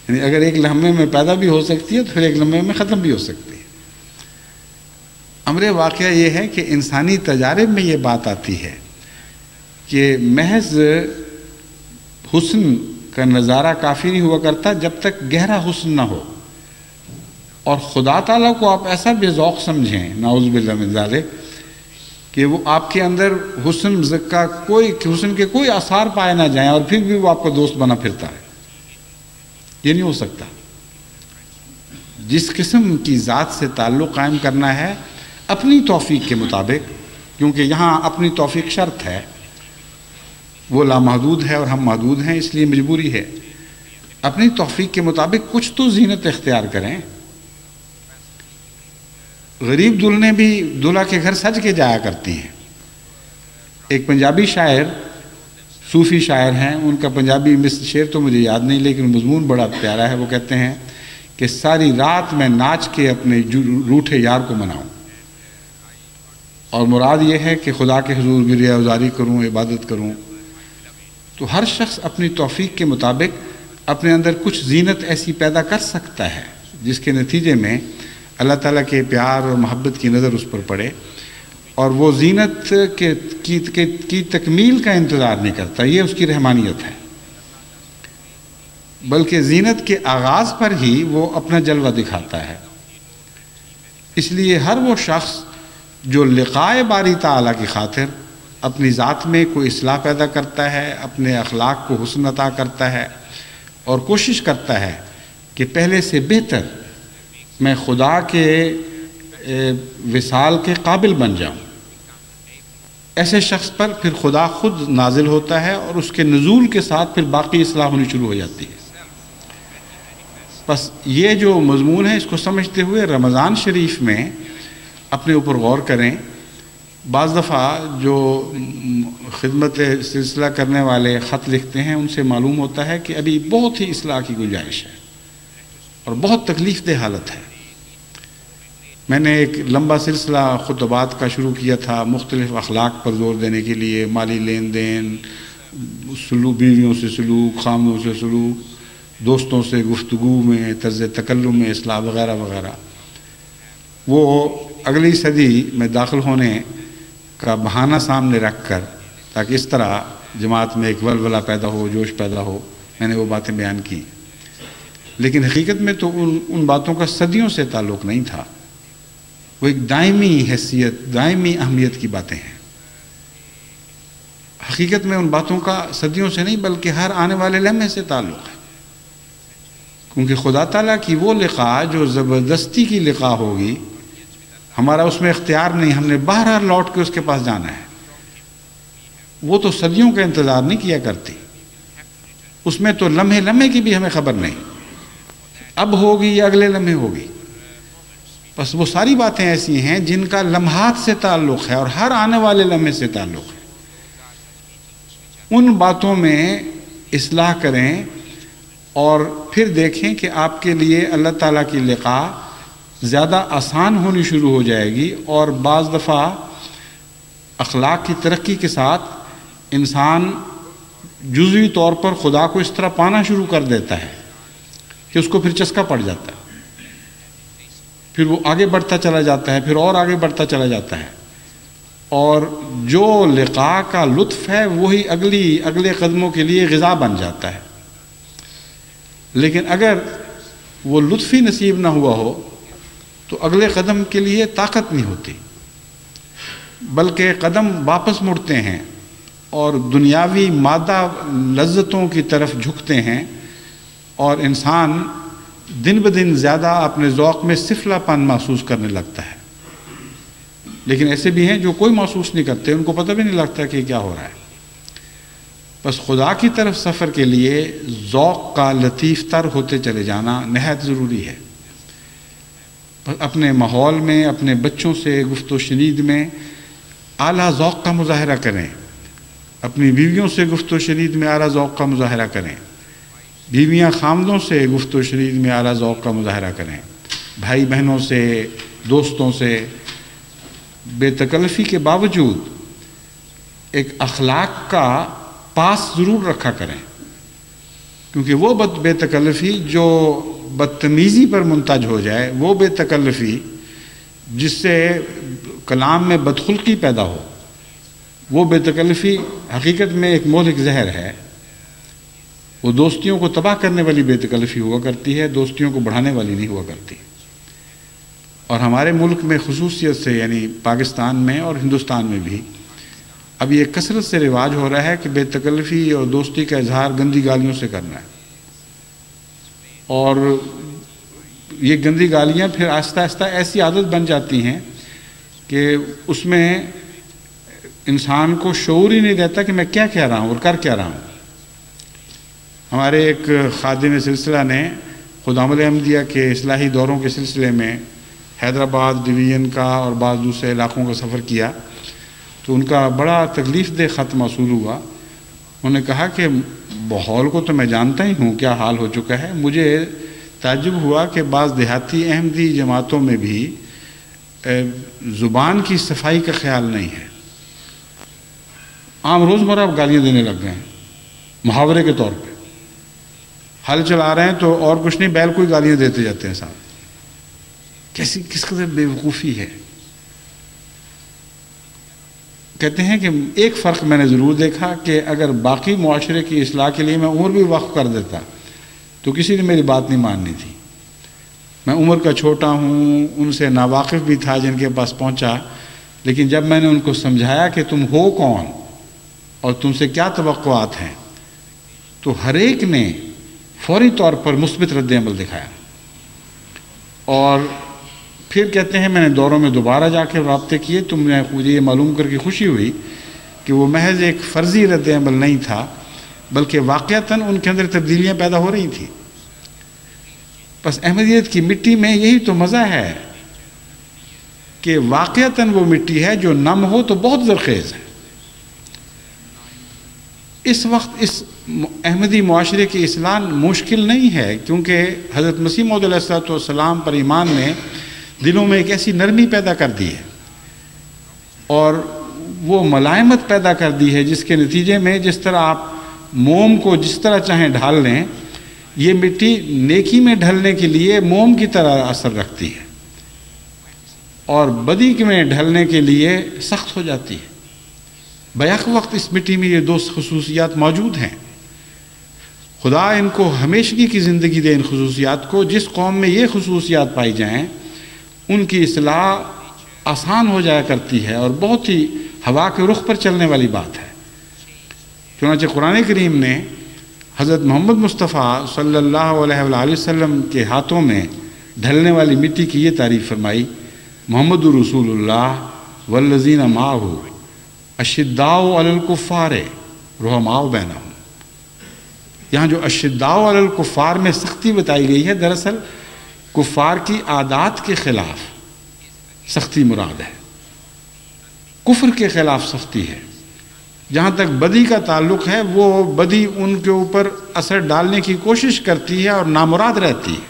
یعنی اگر ایک لمحے میں پیدا بھی ہو سکتی ہے تو پھر ایک لمحے میں ختم بھی ہو سکتی ہے۔ امر واقعہ یہ ہے کہ انسانی تجارب میں یہ بات آتی ہے کہ محض حسن کا نظارہ کافی نہیں ہوا کرتا جب تک گہرا حسن نہ ہو، اور خدا تعالیٰ کو آپ ایسا بے ذوق سمجھیں، نعوذ باللہ من ذالک، کہ وہ آپ کے اندر حسن کے کوئی آثار پائے نہ جائیں اور پھر بھی وہ آپ کا دوست بنا پھرتا ہے، یہ نہیں ہو سکتا۔ جس قسم کی ذات سے تعلق قائم کرنا ہے اپنی توفیق کے مطابق، کیونکہ یہاں اپنی توفیق شرط ہے، وہ لامحدود ہے اور ہم محدود ہیں، اس لیے مجبوری ہے اپنی توفیق کے مطابق کچھ تو زینت اختیار کریں۔ غریب دلہنیں بھی دلہا کے گھر سج کے جایا کرتی ہیں۔ ایک پنجابی شاعر، صوفی شاعر ہیں، ان کا پنجابی شعر تو مجھے یاد نہیں لیکن مضمون بڑا پیارا ہے۔ وہ کہتے ہیں کہ ساری رات میں ناچ کے اپنے روٹھے یار کو مناؤں، اور مراد یہ ہے کہ خدا کے حضور گریہ گزاری کروں، عبادت کروں۔ تو ہر شخص اپنی توفیق کے مطابق اپنے اندر کچھ زینت ایسی پیدا کر سکتا ہے جس کے نتیجے میں اللہ تعالیٰ کے پیار اور محبت کی نظر اس پر پڑے، اور وہ زینت کی تکمیل کا انتظار نہیں کرتا، یہ اس کی رحمانیت ہے، بلکہ زینت کے آغاز پر ہی وہ اپنا جلوہ دکھاتا ہے۔ اس لیے ہر وہ شخص جو لقائے باری تعالیٰ کی خاطر اپنی ذات میں کوئی اصلاح پیدا کرتا ہے، اپنے اخلاق کو حسن عطا کرتا ہے اور کوشش کرتا ہے کہ پہلے سے بہتر میں خدا کے وصال کے قابل بن جاؤں، ایسے شخص پر پھر خدا خود نازل ہوتا ہے اور اس کے نزول کے ساتھ پھر باقی اصلاح ہونی شروع ہو جاتی ہے۔ بس یہ جو مضمون ہے اس کو سمجھتے ہوئے رمضان شریف میں اپنے اوپر غور کریں۔ بعض دفعہ جو خدمت سلسلہ کرنے والے خط لکھتے ہیں ان سے معلوم ہوتا ہے کہ ابھی بہت ہی اصلاح کی گنجائش ہے اور بہت تکلیف دہ حالت ہے۔ میں نے ایک لمبا سلسلہ خطبات کا شروع کیا تھا مختلف اخلاق پر زور دینے کے لیے، مالی لین دین، سلوک، بیویوں سے سلوک، خامدوں سے سلوک، دوستوں سے گفتگو میں، طرز تکلم میں اصلاح وغیرہ وغیرہ۔ وہ اگلی صدی میں داخل ہونے کا بہانہ سامنے رکھ کر، تاکہ اس طرح جماعت میں ایک ولولہ پیدا ہو، جوش پیدا ہو، میں نے وہ باتیں بیان کی، لیکن حقیقت میں تو ان باتوں کا صدیوں سے تعلق نہیں تھا، وہ ایک دائمی حیثیت، دائمی اہمیت کی باتیں ہیں۔ حقیقت میں ان باتوں کا صدیوں سے نہیں بلکہ ہر آنے والے لمحے سے تعلق ہے، کیونکہ خدا تعالیٰ کی وہ لقاء جو زبردستی کی لقاء ہوگی، ہمارا اس میں اختیار نہیں، ہم نے باہر لوٹ کے اس کے پاس جانا ہے، وہ تو صدیوں کا انتظار نہیں کیا کرتی، اس میں تو لمحے لمحے کی بھی ہمیں خبر نہیں، اب ہوگی یا اگلے لمحے ہوگی۔ بس وہ ساری باتیں ایسی ہیں جن کا لمحات سے تعلق ہے اور ہر آنے والے لمحے سے تعلق ہے، ان باتوں میں اصلاح کریں اور پھر دیکھیں کہ آپ کے لیے اللہ تعالیٰ کی لقاء زیادہ آسان ہونی شروع ہو جائے گی، اور بعض دفعہ اخلاق کی ترقی کے ساتھ انسان جزوی طور پر خدا کو اس طرح پانا شروع کر دیتا ہے کہ اس کو پھر چسکا پڑ جاتا ہے، پھر وہ آگے بڑھتا چلا جاتا ہے، پھر اور آگے بڑھتا چلا جاتا ہے، اور جو لقاء کا لطف ہے وہی اگلے قدموں کے لیے غذا بن جاتا ہے۔ لیکن اگر وہ لطف ہی نصیب نہ ہوا ہو تو اگلے قدم کے لیے طاقت نہیں ہوتی، بلکہ قدم واپس مڑتے ہیں اور دنیاوی مادہ لذتوں کی طرف جھکتے ہیں، اور انسان دن بدن زیادہ اپنے ذوق میں سفلہ پن محسوس کرنے لگتا ہے۔ لیکن ایسے بھی ہیں جو کوئی محسوس نہیں کرتے، ان کو پتہ بھی نہیں لگتا کہ کیا ہو رہا ہے۔ بس خدا کی طرف سفر کے لیے ذوق کا لطیف تر ہوتے چلے جانا نہایت ضروری ہے۔ اپنے ماحول میں، اپنے بچوں سے گفت و شنید میں اعلیٰ ذوق کا مظاہرہ کریں، اپنی بیویوں سے گفت و شنید میں اعلیٰ ذوق کا مظاہرہ کریں، بیویاں خامدوں سے گفت و شنید میں اعلیٰ ذوق کا مظاہرہ کریں، بھائی بہنوں سے، دوستوں سے بے تکلفی کے باوجود ایک اخلاق کا پاس ضرور رکھا کریں، کیونکہ وہ بے تکلفی جو بدتمیزی پر منتج ہو جائے، وہ بے تکلفی جس سے کلام میں بدخلقی پیدا ہو، وہ بے تکلفی حقیقت میں ایک مہلک زہر ہے۔ وہ دوستیوں کو تباہ کرنے والی بے تکلفی ہوا کرتی ہے، دوستیوں کو بڑھانے والی نہیں ہوا کرتی۔ اور ہمارے ملک میں خصوصیت سے، یعنی پاکستان میں اور ہندوستان میں بھی اب یہ کثرت سے رواج ہو رہا ہے کہ بے تکلفی اور دوستی کا اظہار گندی گالیوں سے کرنا ہے، اور یہ گندی گالیاں پھر آہستہ آہستہ ایسی عادت بن جاتی ہیں کہ اس میں انسان کو شعور ہی نہیں رہتا کہ میں کیا کہہ رہا ہوں اور کر کیا رہا ہوں۔ ہمارے ایک خادم سلسلہ نے خدامت احمدیہ کے اصلاحی دوروں کے سلسلے میں حیدرآباد ڈویژن کا اور بعض دوسرے علاقوں کا سفر کیا، تو ان کا بڑا تکلیف دہ خط موصول ہوا۔ انہوں نے کہا کہ ماحول کو تو میں جانتا ہی ہوں کیا حال ہو چکا ہے، مجھے تعجب ہوا کہ بعض دیہاتی احمدی جماعتوں میں بھی زبان کی صفائی کا خیال نہیں ہے، عام روزمرہ گالیاں دینے لگ گئے ہیں محاورے کے طور پہ، ہل چلا رہے ہیں تو اور کچھ نہیں، بیل کو ہی گالیاں دیتے جاتے ہیں صاحب۔ کس قدر بے وقوفی ہے۔ کہتے ہیں کہ ایک فرق میں نے ضرور دیکھا کہ اگر باقی معاشرے کی اصلاح کے لیے میں عمر بھی وقف کر دیتا تو کسی نے میری بات نہیں ماننی تھی۔ میں عمر کا چھوٹا ہوں، ان سے ناواقف بھی تھا جن کے پاس پہنچا، لیکن جب میں نے ان کو سمجھایا کہ تم ہو کون اور تم سے کیا توقعات ہیں، تو ہر ایک نے فوری طور پر مثبت رد عمل دکھایا۔ اور پھر کہتے ہیں میں نے دوروں میں دوبارہ جا کے رابطے کیے تو مجھے یہ معلوم کر کے خوشی ہوئی کہ وہ محض ایک فرضی رد عمل نہیں تھا، بلکہ واقعتاً ان کے اندر تبدیلیاں پیدا ہو رہی تھیں۔ بس احمدیت کی مٹی میں یہی تو مزہ ہے کہ واقعتاً وہ مٹی ہے جو نم ہو تو بہت زرخیز ہے۔ اس وقت اس احمدی معاشرے کی اصلاح مشکل نہیں ہے، کیونکہ حضرت مسیح موعود علیہ السلام پر ایمان نے دلوں میں ایک ایسی نرمی پیدا کر دی ہے اور وہ ملائمت پیدا کر دی ہے، جس کے نتیجے میں جس طرح آپ موم کو جس طرح چاہیں ڈھال لیں، یہ مٹی نیکی میں ڈھلنے کے لیے موم کی طرح اثر رکھتی ہے اور بدی میں ڈھلنے کے لیے سخت ہو جاتی ہے۔ بیک وقت اس مٹی میں یہ دو خصوصیات موجود ہیں، خدا ان کو ہمیشگی کی زندگی دے ان خصوصیات کو. جس قوم میں یہ خصوصیات پائی جائیں ان کی اصلاح آسان ہو جایا کرتی ہے اور بہت ہی ہوا کے رخ پر چلنے والی بات ہے. چنانچہ قرآن کریم نے حضرت محمد مصطفیٰ صلی اللہ علیہ وآلہ وسلم کے ہاتھوں میں ڈھلنے والی مٹی کی یہ تعریف فرمائی: محمد رسول اللہ والذین معہ اشداء علی الکفار رحماء بینہم. یہاں جو اشداء علی الکفار میں سختی بتائی گئی ہے، دراصل کفار کی عادات کے خلاف سختی مراد ہے، کفر کے خلاف سختی ہے. جہاں تک بدی کا تعلق ہے، وہ بدی ان کے اوپر اثر ڈالنے کی کوشش کرتی ہے اور نامراد رہتی ہے،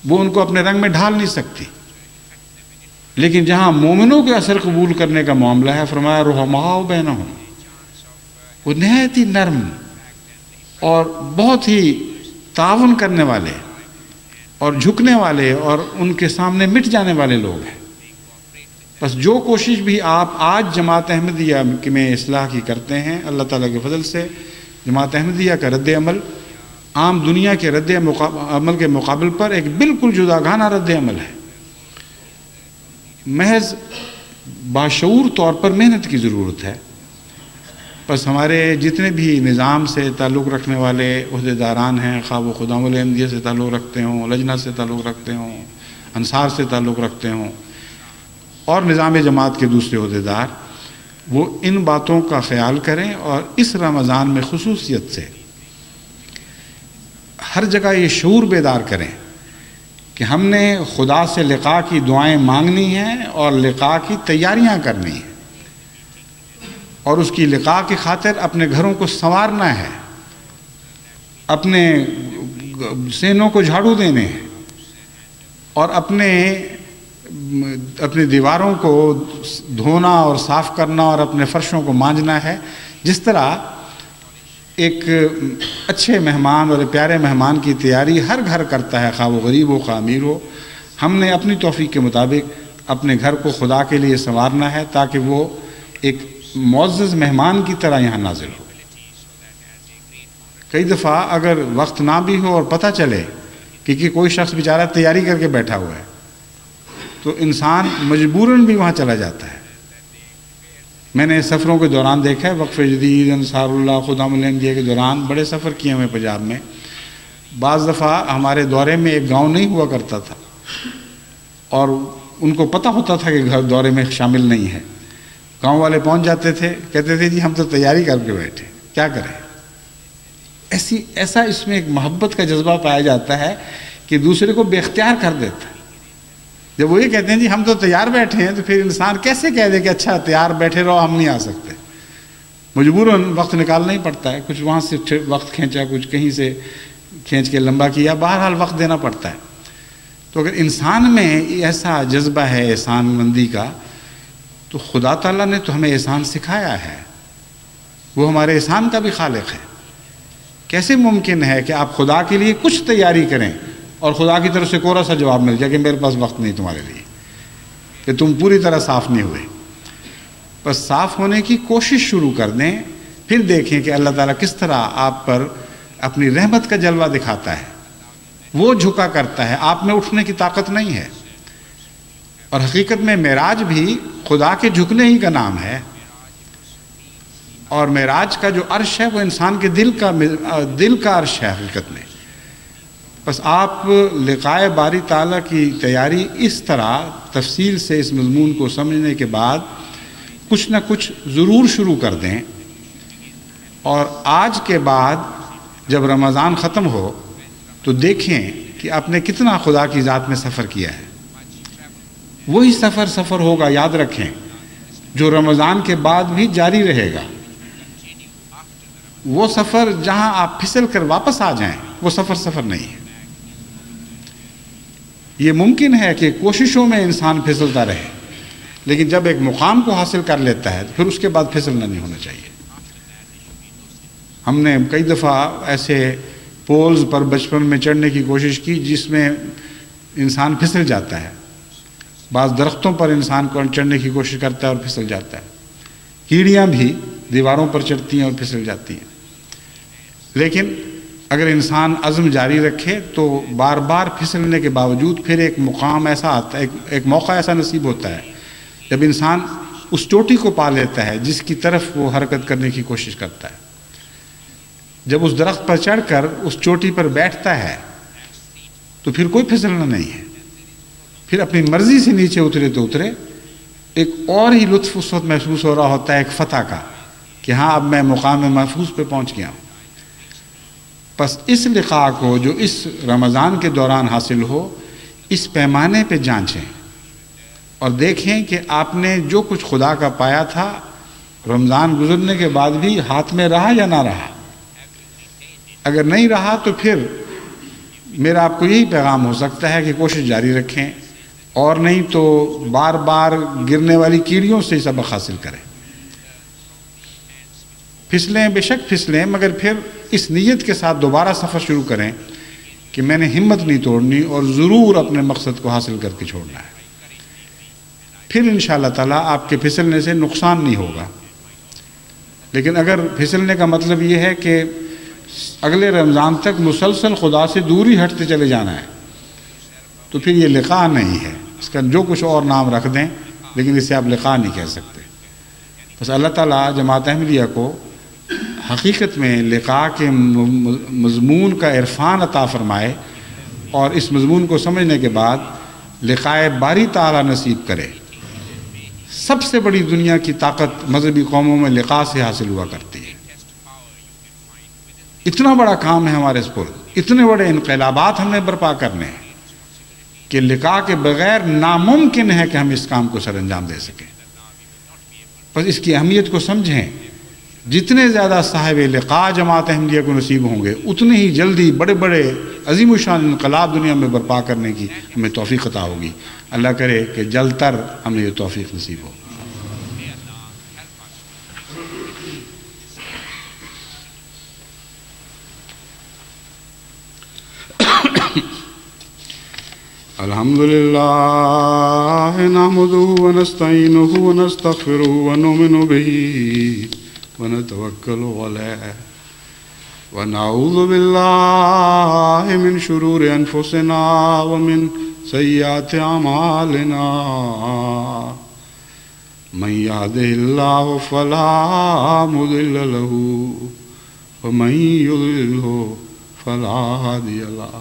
وہ ان کو اپنے رنگ میں ڈھال نہیں سکتی. لیکن جہاں مومنوں کے اثر قبول کرنے کا معاملہ ہے، فرمایا رحماء بینہم، وہ نہایت ہی نرم اور بہت ہی تعاون کرنے والے اور جھکنے والے اور ان کے سامنے مٹ جانے والے لوگ ہیں. بس جو کوشش بھی آپ آج جماعت احمدیہ میں اصلاح کی کرتے ہیں، اللہ تعالیٰ کے فضل سے جماعت احمدیہ کا رد عمل عام دنیا کے رد عمل کے مقابل پر ایک بالکل جداگانہ رد عمل ہے. محض باشعور طور پر محنت کی ضرورت ہے. بس ہمارے جتنے بھی نظام سے تعلق رکھنے والے عہدیداران ہیں، خواہ وہ خدام الاحمدیہ سے تعلق رکھتے ہوں، لجنہ سے تعلق رکھتے ہوں، انصار سے تعلق رکھتے ہوں، اور نظام جماعت کے دوسرے عہدیدار، وہ ان باتوں کا خیال کریں اور اس رمضان میں خصوصیت سے ہر جگہ یہ شعور بیدار کریں کہ ہم نے خدا سے لقاء کی دعائیں مانگنی ہیں اور لقاء کی تیاریاں کرنی ہیں، اور اس کی لقاء کی خاطر اپنے گھروں کو سنوارنا ہے، اپنے سینوں کو جھاڑو دینے ہیں، اور اپنی دیواروں کو دھونا اور صاف کرنا اور اپنے فرشوں کو مانجنا ہے. جس طرح ایک اچھے مہمان اور پیارے مہمان کی تیاری ہر گھر کرتا ہے، خواہ وہ غریب ہو خواہ امیر ہو، ہم نے اپنی توفیق کے مطابق اپنے گھر کو خدا کے لیے سنوارنا ہے تاکہ وہ ایک معزز مہمان کی طرح یہاں نازل ہو. کئی دفعہ اگر وقت نہ بھی ہو اور پتہ چلے کہ کوئی شخص بیچارہ تیاری کر کے بیٹھا ہوا ہے تو انسان مجبوراً بھی وہاں چلا جاتا ہے. میں نے سفروں کے دوران دیکھا ہے، وقف جدید، انصار اللہ، خدام الاحمدیہ کے دوران بڑے سفر کیے ہوئے پنجاب میں. بعض دفعہ ہمارے دورے میں ایک گاؤں نہیں ہوا کرتا تھا اور ان کو پتہ ہوتا تھا کہ گھر دورے میں شامل نہیں ہے. گاؤں والے پہنچ جاتے تھے، کہتے تھے جی ہم تو تیاری کر کے بیٹھے، کیا کریں. ایسا اس میں ایک محبت کا جذبہ پایا جاتا ہے کہ دوسرے کو بے اختیار کر دیتا ہے. جب وہ یہ کہتے ہیں جی ہم تو تیار بیٹھے ہیں، تو پھر انسان کیسے کہہ دے کہ اچھا تیار بیٹھے رہو، ہم نہیں آ سکتے. مجبوراً وقت نکالنا ہی پڑتا ہے. کچھ وہاں سے وقت کھینچا، کچھ کہیں سے کھینچ کے لمبا کیا، بہرحال وقت دینا پڑتا ہے. تو اگر انسان میں ایسا جذبہ ہے احسان مندی کا، تو خدا تعالیٰ نے تو ہمیں احسان سکھایا ہے، وہ ہمارے احسان کا بھی خالق ہے. کیسے ممکن ہے کہ آپ خدا کے لیے کچھ تیاری کریں اور خدا کی طرف سے کوڑا سا جواب مل جائے کہ میرے پاس وقت نہیں تمہارے لیے، کہ تم پوری طرح صاف نہیں ہوئے. بس صاف ہونے کی کوشش شروع کر دیں، پھر دیکھیں کہ اللہ تعالیٰ کس طرح آپ پر اپنی رحمت کا جلوہ دکھاتا ہے. وہ جھکا کرتا ہے، آپ میں اٹھنے کی طاقت نہیں ہے. اور حقیقت میں معراج بھی خدا کے جھکنے ہی کا نام ہے. اور معراج کا جو عرش ہے وہ انسان کے دل کا عرش ہے حقیقت میں. بس آپ لقائے باری تعالیٰ کی تیاری اس طرح تفصیل سے اس مضمون کو سمجھنے کے بعد کچھ نہ کچھ ضرور شروع کر دیں. اور آج کے بعد جب رمضان ختم ہو تو دیکھیں کہ آپ نے کتنا خدا کی ذات میں سفر کیا ہے. وہی سفر ہوگا، یاد رکھیں، جو رمضان کے بعد بھی جاری رہے گا. وہ سفر جہاں آپ پھسل کر واپس آ جائیں، وہ سفر نہیں ہے. یہ ممکن ہے کہ کوششوں میں انسان پھسلتا رہے، لیکن جب ایک مقام کو حاصل کر لیتا ہے تو پھر اس کے بعد پھسلنا نہیں ہونا چاہیے. ہم نے کئی دفعہ ایسے پولز پر بچپن میں چڑھنے کی کوشش کی جس میں انسان پھسل جاتا ہے. بعض درختوں پر انسان کو چڑھنے کی کوشش کرتا ہے اور پھسل جاتا ہے. کیڑیاں بھی دیواروں پر چڑھتی ہیں اور پھسل جاتی ہیں. لیکن اگر انسان عزم جاری رکھے تو بار بار پھسلنے کے باوجود پھر ایک مقام ایسا آتا ہے، ایک موقع ایسا نصیب ہوتا ہے جب انسان اس چوٹی کو پا لیتا ہے جس کی طرف وہ حرکت کرنے کی کوشش کرتا ہے۔ جب اس درخت پر چڑھ کر اس چوٹی پر بیٹھتا ہے تو پھر کوئی پھسلنا نہیں ہے، پھر اپنی مرضی سے نیچے اترے تو اترے۔ ایک اور ہی لطف اس وقت محسوس ہو رہا ہوتا ہے ایک فتح کا، کہ ہاں اب میں مقام محفوظ پہ پہنچ گیا ہوں۔ پس اس لقاء کو جو اس رمضان کے دوران حاصل ہو، اس پیمانے پہ جانچیں اور دیکھیں کہ آپ نے جو کچھ خدا کا پایا تھا رمضان گزرنے کے بعد بھی ہاتھ میں رہا یا نہ رہا۔ اگر نہیں رہا تو پھر میرا آپ کو یہی پیغام ہو سکتا ہے کہ کوشش جاری رکھیں، اور نہیں تو بار بار گرنے والی کیڑیوں سے سبق حاصل کریں۔ پھسلیں بے شک پھسلیں، مگر پھر اس نیت کے ساتھ دوبارہ سفر شروع کریں کہ میں نے ہمت نہیں توڑنی اور ضرور اپنے مقصد کو حاصل کر کے چھوڑنا ہے۔ پھر انشاءاللہ تعالیٰ آپ کے پھسلنے سے نقصان نہیں ہوگا۔ لیکن اگر پھسلنے کا مطلب یہ ہے کہ اگلے رمضان تک مسلسل خدا سے دور ہی ہٹتے چلے جانا ہے تو پھر یہ لقاء نہیں ہے، اس کا جو کچھ اور نام رکھ دیں لیکن اسے آپ لقاء نہیں کہہ سکتے۔ بس اللہ تعالیٰ جماعت احمدیہ کو حقیقت میں لقاء کے مضمون کا عرفان عطا فرمائے اور اس مضمون کو سمجھنے کے بعد لقاء باری تعالیٰ نصیب کرے۔ سب سے بڑی دنیا کی طاقت مذہبی قوموں میں لقاء سے حاصل ہوا کرتی ہے۔ اتنا بڑا کام ہے ہمارے سپرد، اتنے بڑے انقلابات ہم نے برپا کرنے ہیں کہ لقاء کے بغیر ناممکن ہے کہ ہم اس کام کو سر انجام دے سکیں۔ بس اس کی اہمیت کو سمجھیں۔ جتنے زیادہ صاحب لقاء جماعت احمدیہ کو نصیب ہوں گے اتنے ہی جلدی بڑے بڑے عظیم الشان انقلاب دنیا میں برپا کرنے کی ہمیں توفیق عطا ہوگی۔ اللہ کرے کہ جلد تر ہمیں یہ توفیق نصیب ہو۔ الحمدللہ نحمدہ ونستعینہ ونستغفرہ ونؤمن بہ ونتوکل علیہ ونعوذ باللہ من شرور انفسنا ومن سیئات اعمالنا من یہدہ اللہ فلا مضل لہ ومن یضللہ فلا ہادی لہ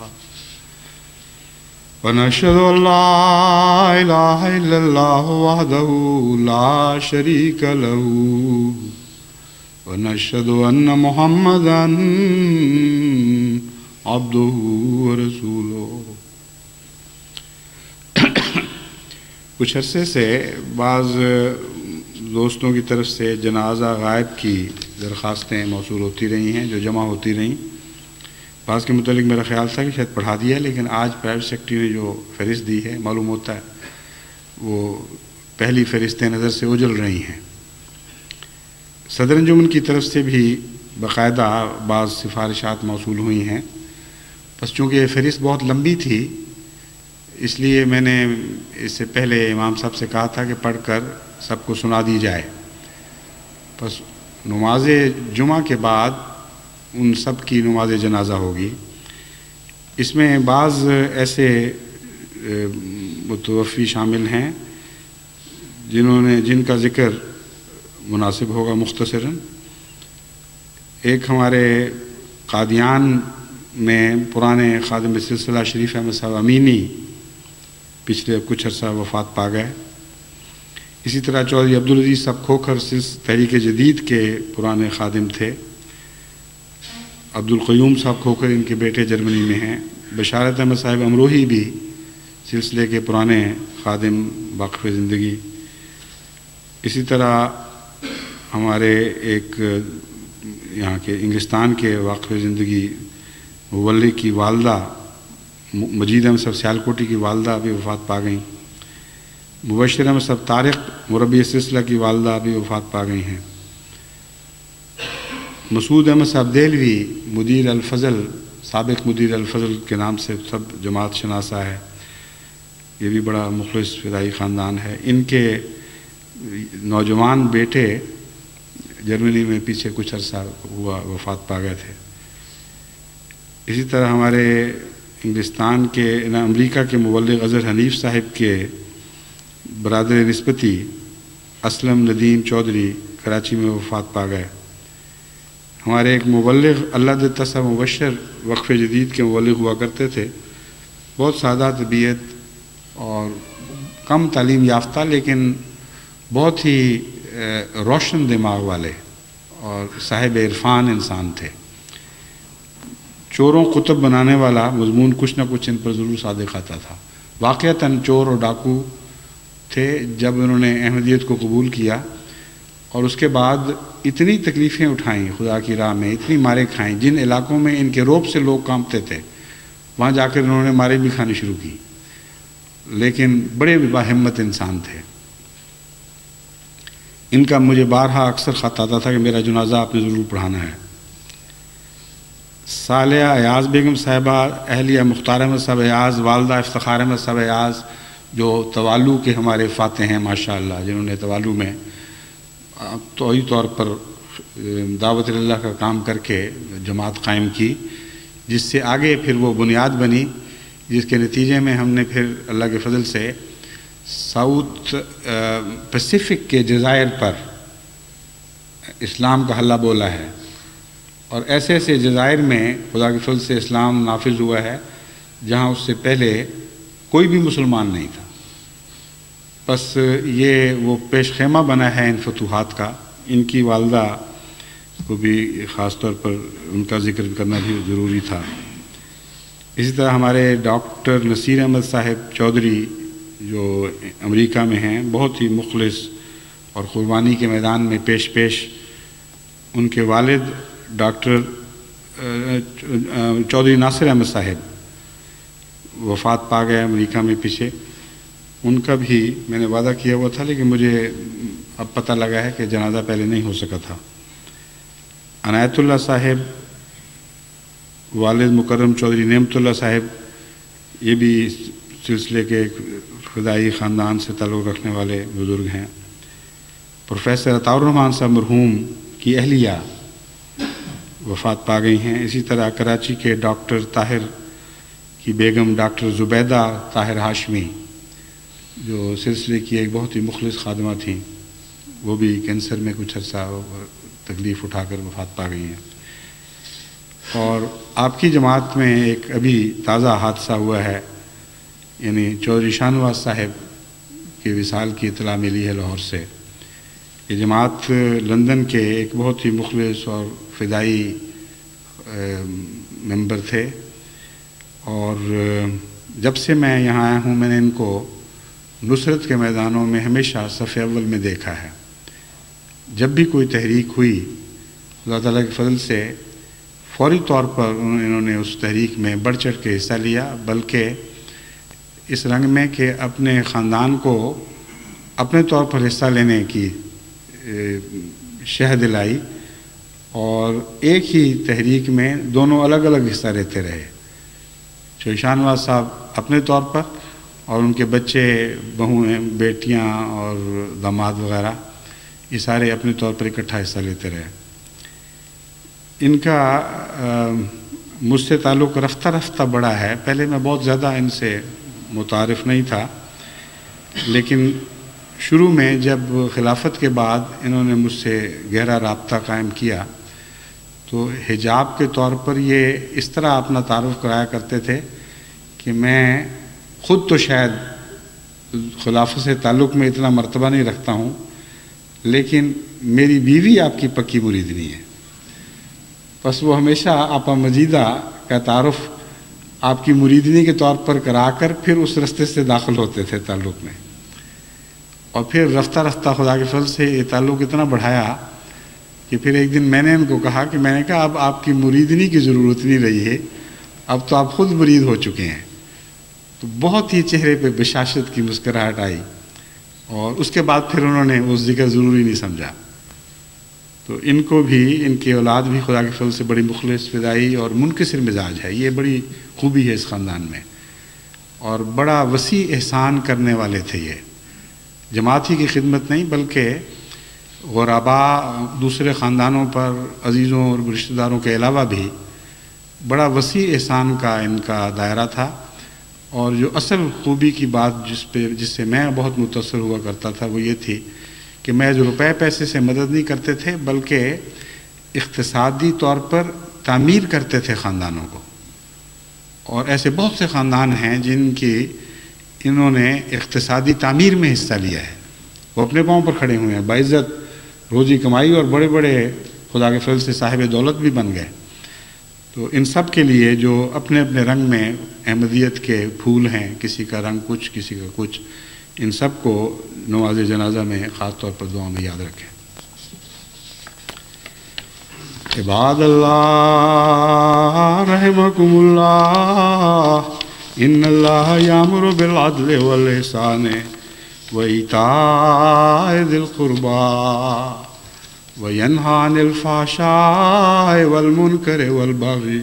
ونشهد أن لا إله إلا الله وحده لا شريك له ونشهد أن محمدا عبده ورسوله۔ کچھ عرصے سے بعض دوستوں کی طرف سے جنازہ غائب کی درخواستیں موصول ہوتی رہی ہیں جو جمع ہوتی رہیں۔ بعض کے متعلق میرا خیال تھا کہ شاید پڑھا دیا ہے، لیکن آج پرائیویٹ سیکرٹری نے جو فہرست دی ہے معلوم ہوتا ہے وہ پہلی فہرستیں نظر سے اجل رہی ہیں۔ صدر انجمن کی طرف سے بھی باقاعدہ بعض سفارشات موصول ہوئی ہیں، بس چونکہ یہ فہرست بہت لمبی تھی اس لیے میں نے اس سے پہلے امام صاحب سے کہا تھا کہ پڑھ کر سب کو سنا دی جائے۔ بس نماز جمعہ کے بعد ان سب کی نماز جنازہ ہوگی۔ اس میں بعض ایسے متوفی شامل ہیں جن کا ذکر مناسب ہوگا مختصراً۔ ایک ہمارے قادیان میں پرانے خادم سلسلہ شریف احمد صاحب امینی پچھلے کچھ عرصہ وفات پا گئے۔ اسی طرح چودھری عبدالعزیز صاحب کھوکھر تحریک جدید کے پرانے خادم تھے۔ عبدالقیوم صاحب کھوکھر ان کے بیٹے جرمنی میں ہیں۔ بشارت احمد صاحب امروہی بھی سلسلے کے پرانے خادم واقف زندگی۔ اسی طرح ہمارے ایک یہاں کے انگلستان کے واقف زندگی مولّی کی والدہ مجید احمد صاحب سیالکوٹی کی والدہ بھی وفات پا گئیں۔ مبشر احمد صاحب طارق مربی سلسلہ کی والدہ بھی وفات پا گئی ہیں۔ مسعود احمد صاحب دہلوی مدیر الفضل، سابق مدیر الفضل کے نام سے سب جماعت شناسہ ہے، یہ بھی بڑا مخلص فدائی خاندان ہے۔ ان کے نوجوان بیٹے جرمنی میں پیچھے کچھ عرصہ ہوا وفات پا گئے تھے۔ اسی طرح ہمارے انگلستان کے امریکہ کے مبلغ اظہر حنیف صاحب کے برادر نسبتی اسلم ندیم چودھری کراچی میں وفات پا گئے۔ ہمارے ایک مبلغ اللہ دیتا صاحب مبشر وقف جدید کے مبلغ ہوا کرتے تھے، بہت سادہ طبیعت اور کم تعلیم یافتہ، لیکن بہت ہی روشن دماغ والے اور صاحب عرفان انسان تھے۔ چوروں قطب بنانے والا مضمون کچھ نہ کچھ ان پر ضرور صادق آتا تھا۔ واقعتاً چور اور ڈاکو تھے جب انہوں نے احمدیت کو قبول کیا، اور اس کے بعد اتنی تکلیفیں اٹھائیں خدا کی راہ میں، اتنی مارے کھائیں، جن علاقوں میں ان کے روب سے لوگ کانپتے تھے وہاں جا کر انہوں نے مارے بھی کھانی شروع کی، لیکن بڑے باہمت انسان تھے۔ ان کا مجھے بارہا اکثر خط آتا تھا کہ میرا جنازہ آپ نے ضرور پڑھانا ہے۔ صالحہ ایاز بیگم صاحبہ، اہلیہ مختار احمد صاحب ایاز، والدہ افتخار احمد صاحب ایاز، جو توالو کے ہمارے فاتح ہیں ماشاءاللہ، جنہوں نے توالو میں توئی طور پر دعوت اللہ کا کام کر کے جماعت قائم کی، جس سے آگے پھر وہ بنیاد بنی، جس کے نتیجے میں ہم نے پھر اللہ کے فضل سے ساؤتھ پیسیفک کے جزائر پر اسلام کا حلہ بولا ہے، اور ایسے ایسے جزائر میں خدا کے فضل سے اسلام نافذ ہوا ہے جہاں اس سے پہلے کوئی بھی مسلمان نہیں تھا۔ بس یہ وہ پیش خیمہ بنا ہے ان فتوحات کا۔ ان کی والدہ کو بھی خاص طور پر ان کا ذکر کرنا بھی ضروری تھا۔ اسی طرح ہمارے ڈاکٹر نصیر احمد صاحب چودھری جو امریکہ میں ہیں، بہت ہی مخلص اور قربانی کے میدان میں پیش ان کے والد ڈاکٹر چودھری ناصر احمد صاحب وفات پا گئے امریکہ میں پیچھے۔ ان کا بھی میں نے وعدہ کیا ہوا تھا، لیکن مجھے اب پتہ لگا ہے کہ جنازہ پہلے نہیں ہو سکا تھا۔ عنایت اللہ صاحب، والد مکرم چودھری نعمت اللہ صاحب، یہ بھی سلسلے کے ایک فدائی خاندان سے تعلق رکھنے والے بزرگ ہیں۔ پروفیسر عطاء الرحمن صاحب مرحوم کی اہلیہ وفات پا گئی ہیں۔ اسی طرح کراچی کے ڈاکٹر طاہر کی بیگم ڈاکٹر زبیدہ طاہر ہاشمی، جو سلسلے کی ایک بہت ہی مخلص خادمہ تھیں، وہ بھی کینسر میں کچھ عرصہ تکلیف اٹھا کر وفات پا گئی ہیں۔ اور آپ کی جماعت میں ایک ابھی تازہ حادثہ ہوا ہے، یعنی چودھری شاہ نواز صاحب کے وصال کی اطلاع ملی ہے لاہور سے۔ یہ جماعت لندن کے ایک بہت ہی مخلص اور فدائی ممبر تھے، اور جب سے میں یہاں آیا ہوں میں نے ان کو نصرت کے میدانوں میں ہمیشہ صف اول میں دیکھا ہے۔ جب بھی کوئی تحریک ہوئی اللہ تعالیٰ کے فضل سے فوری طور پر انہوں نے اس تحریک میں بڑھ چڑھ کے حصہ لیا، بلکہ اس رنگ میں کہ اپنے خاندان کو اپنے طور پر حصہ لینے کی شہ دلائی، اور ایک ہی تحریک میں دونوں الگ الگ حصہ لیتے رہے۔ چودھری شاہ نواز صاحب اپنے طور پر، اور ان کے بچے، بہویں، بیٹیاں اور داماد وغیرہ، یہ سارے اپنے طور پر اکٹھا حصہ لیتے رہے۔ ان کا مجھ سے تعلق رفتہ رفتہ بڑا ہے۔ پہلے میں بہت زیادہ ان سے متعارف نہیں تھا، لیکن شروع میں جب خلافت کے بعد انہوں نے مجھ سے گہرا رابطہ قائم کیا تو حجاب کے طور پر یہ اس طرح اپنا تعارف کرایا کرتے تھے کہ میں خود تو شاید خلافت سے تعلق میں اتنا مرتبہ نہیں رکھتا ہوں، لیکن میری بیوی آپ کی پکی مریدنی ہے۔ بس وہ ہمیشہ آپا مجیدہ کا تعارف آپ کی مریدنی کے طور پر کرا کر پھر اس رستے سے داخل ہوتے تھے تعلق میں، اور پھر رفتہ رفتہ خدا کے فضل سے یہ تعلق اتنا بڑھایا کہ پھر ایک دن میں نے ان کو کہا کہ میں نے کہا اب آپ کی مریدنی کی ضرورت نہیں رہی ہے، اب تو آپ خود مرید ہو چکے ہیں۔ تو بہت ہی چہرے پہ بشاشت کی مسکراہٹ آئی، اور اس کے بعد پھر انہوں نے وہ ذکر ضروری نہیں سمجھا۔ تو ان کو بھی، ان کی اولاد بھی خدا کے فضل سے بڑی مخلص، فدائی اور منکسر مزاج ہے۔ یہ بڑی خوبی ہے اس خاندان میں، اور بڑا وسیع احسان کرنے والے تھے۔ یہ جماعت ہی کی خدمت نہیں بلکہ غرباء، دوسرے خاندانوں پر، عزیزوں اور رشتہ داروں کے علاوہ بھی بڑا وسیع احسان کا ان کا دائرہ تھا، اور جو اصل خوبی کی بات جس سے میں بہت متاثر ہوا کرتا تھا وہ یہ تھی کہ میں جو روپے پیسے سے مدد نہیں کرتے تھے بلکہ اقتصادی طور پر تعمیر کرتے تھے خاندانوں کو. اور ایسے بہت سے خاندان ہیں جن کی انہوں نے اقتصادی تعمیر میں حصہ لیا ہے، وہ اپنے پاؤں پر کھڑے ہوئے ہیں، باعزت روزی کمائی اور بڑے بڑے خدا کے فضل سے صاحب دولت بھی بن گئے. تو ان سب کے لیے جو اپنے اپنے رنگ میں احمدیت کے پھول ہیں، کسی کا رنگ کچھ کسی کا کچھ، ان سب کو نماز جنازہ میں خاص طور پر دعا میں یاد رکھیں. عباد اللہ رحمکم اللہ، ان اللہ یامر بالعدل والاحسان وایتاء ذی القربى وینہی عن الفحشاء والمنکر والبغی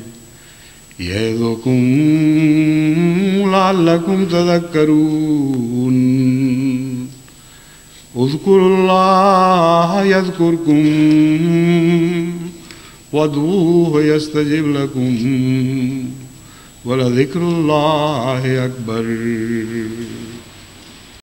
یعظکم لعلکم تذکرون. اذکروا اللہ یذکرکم وادعوہ یستجب لکم ولذکر اللہ اکبر.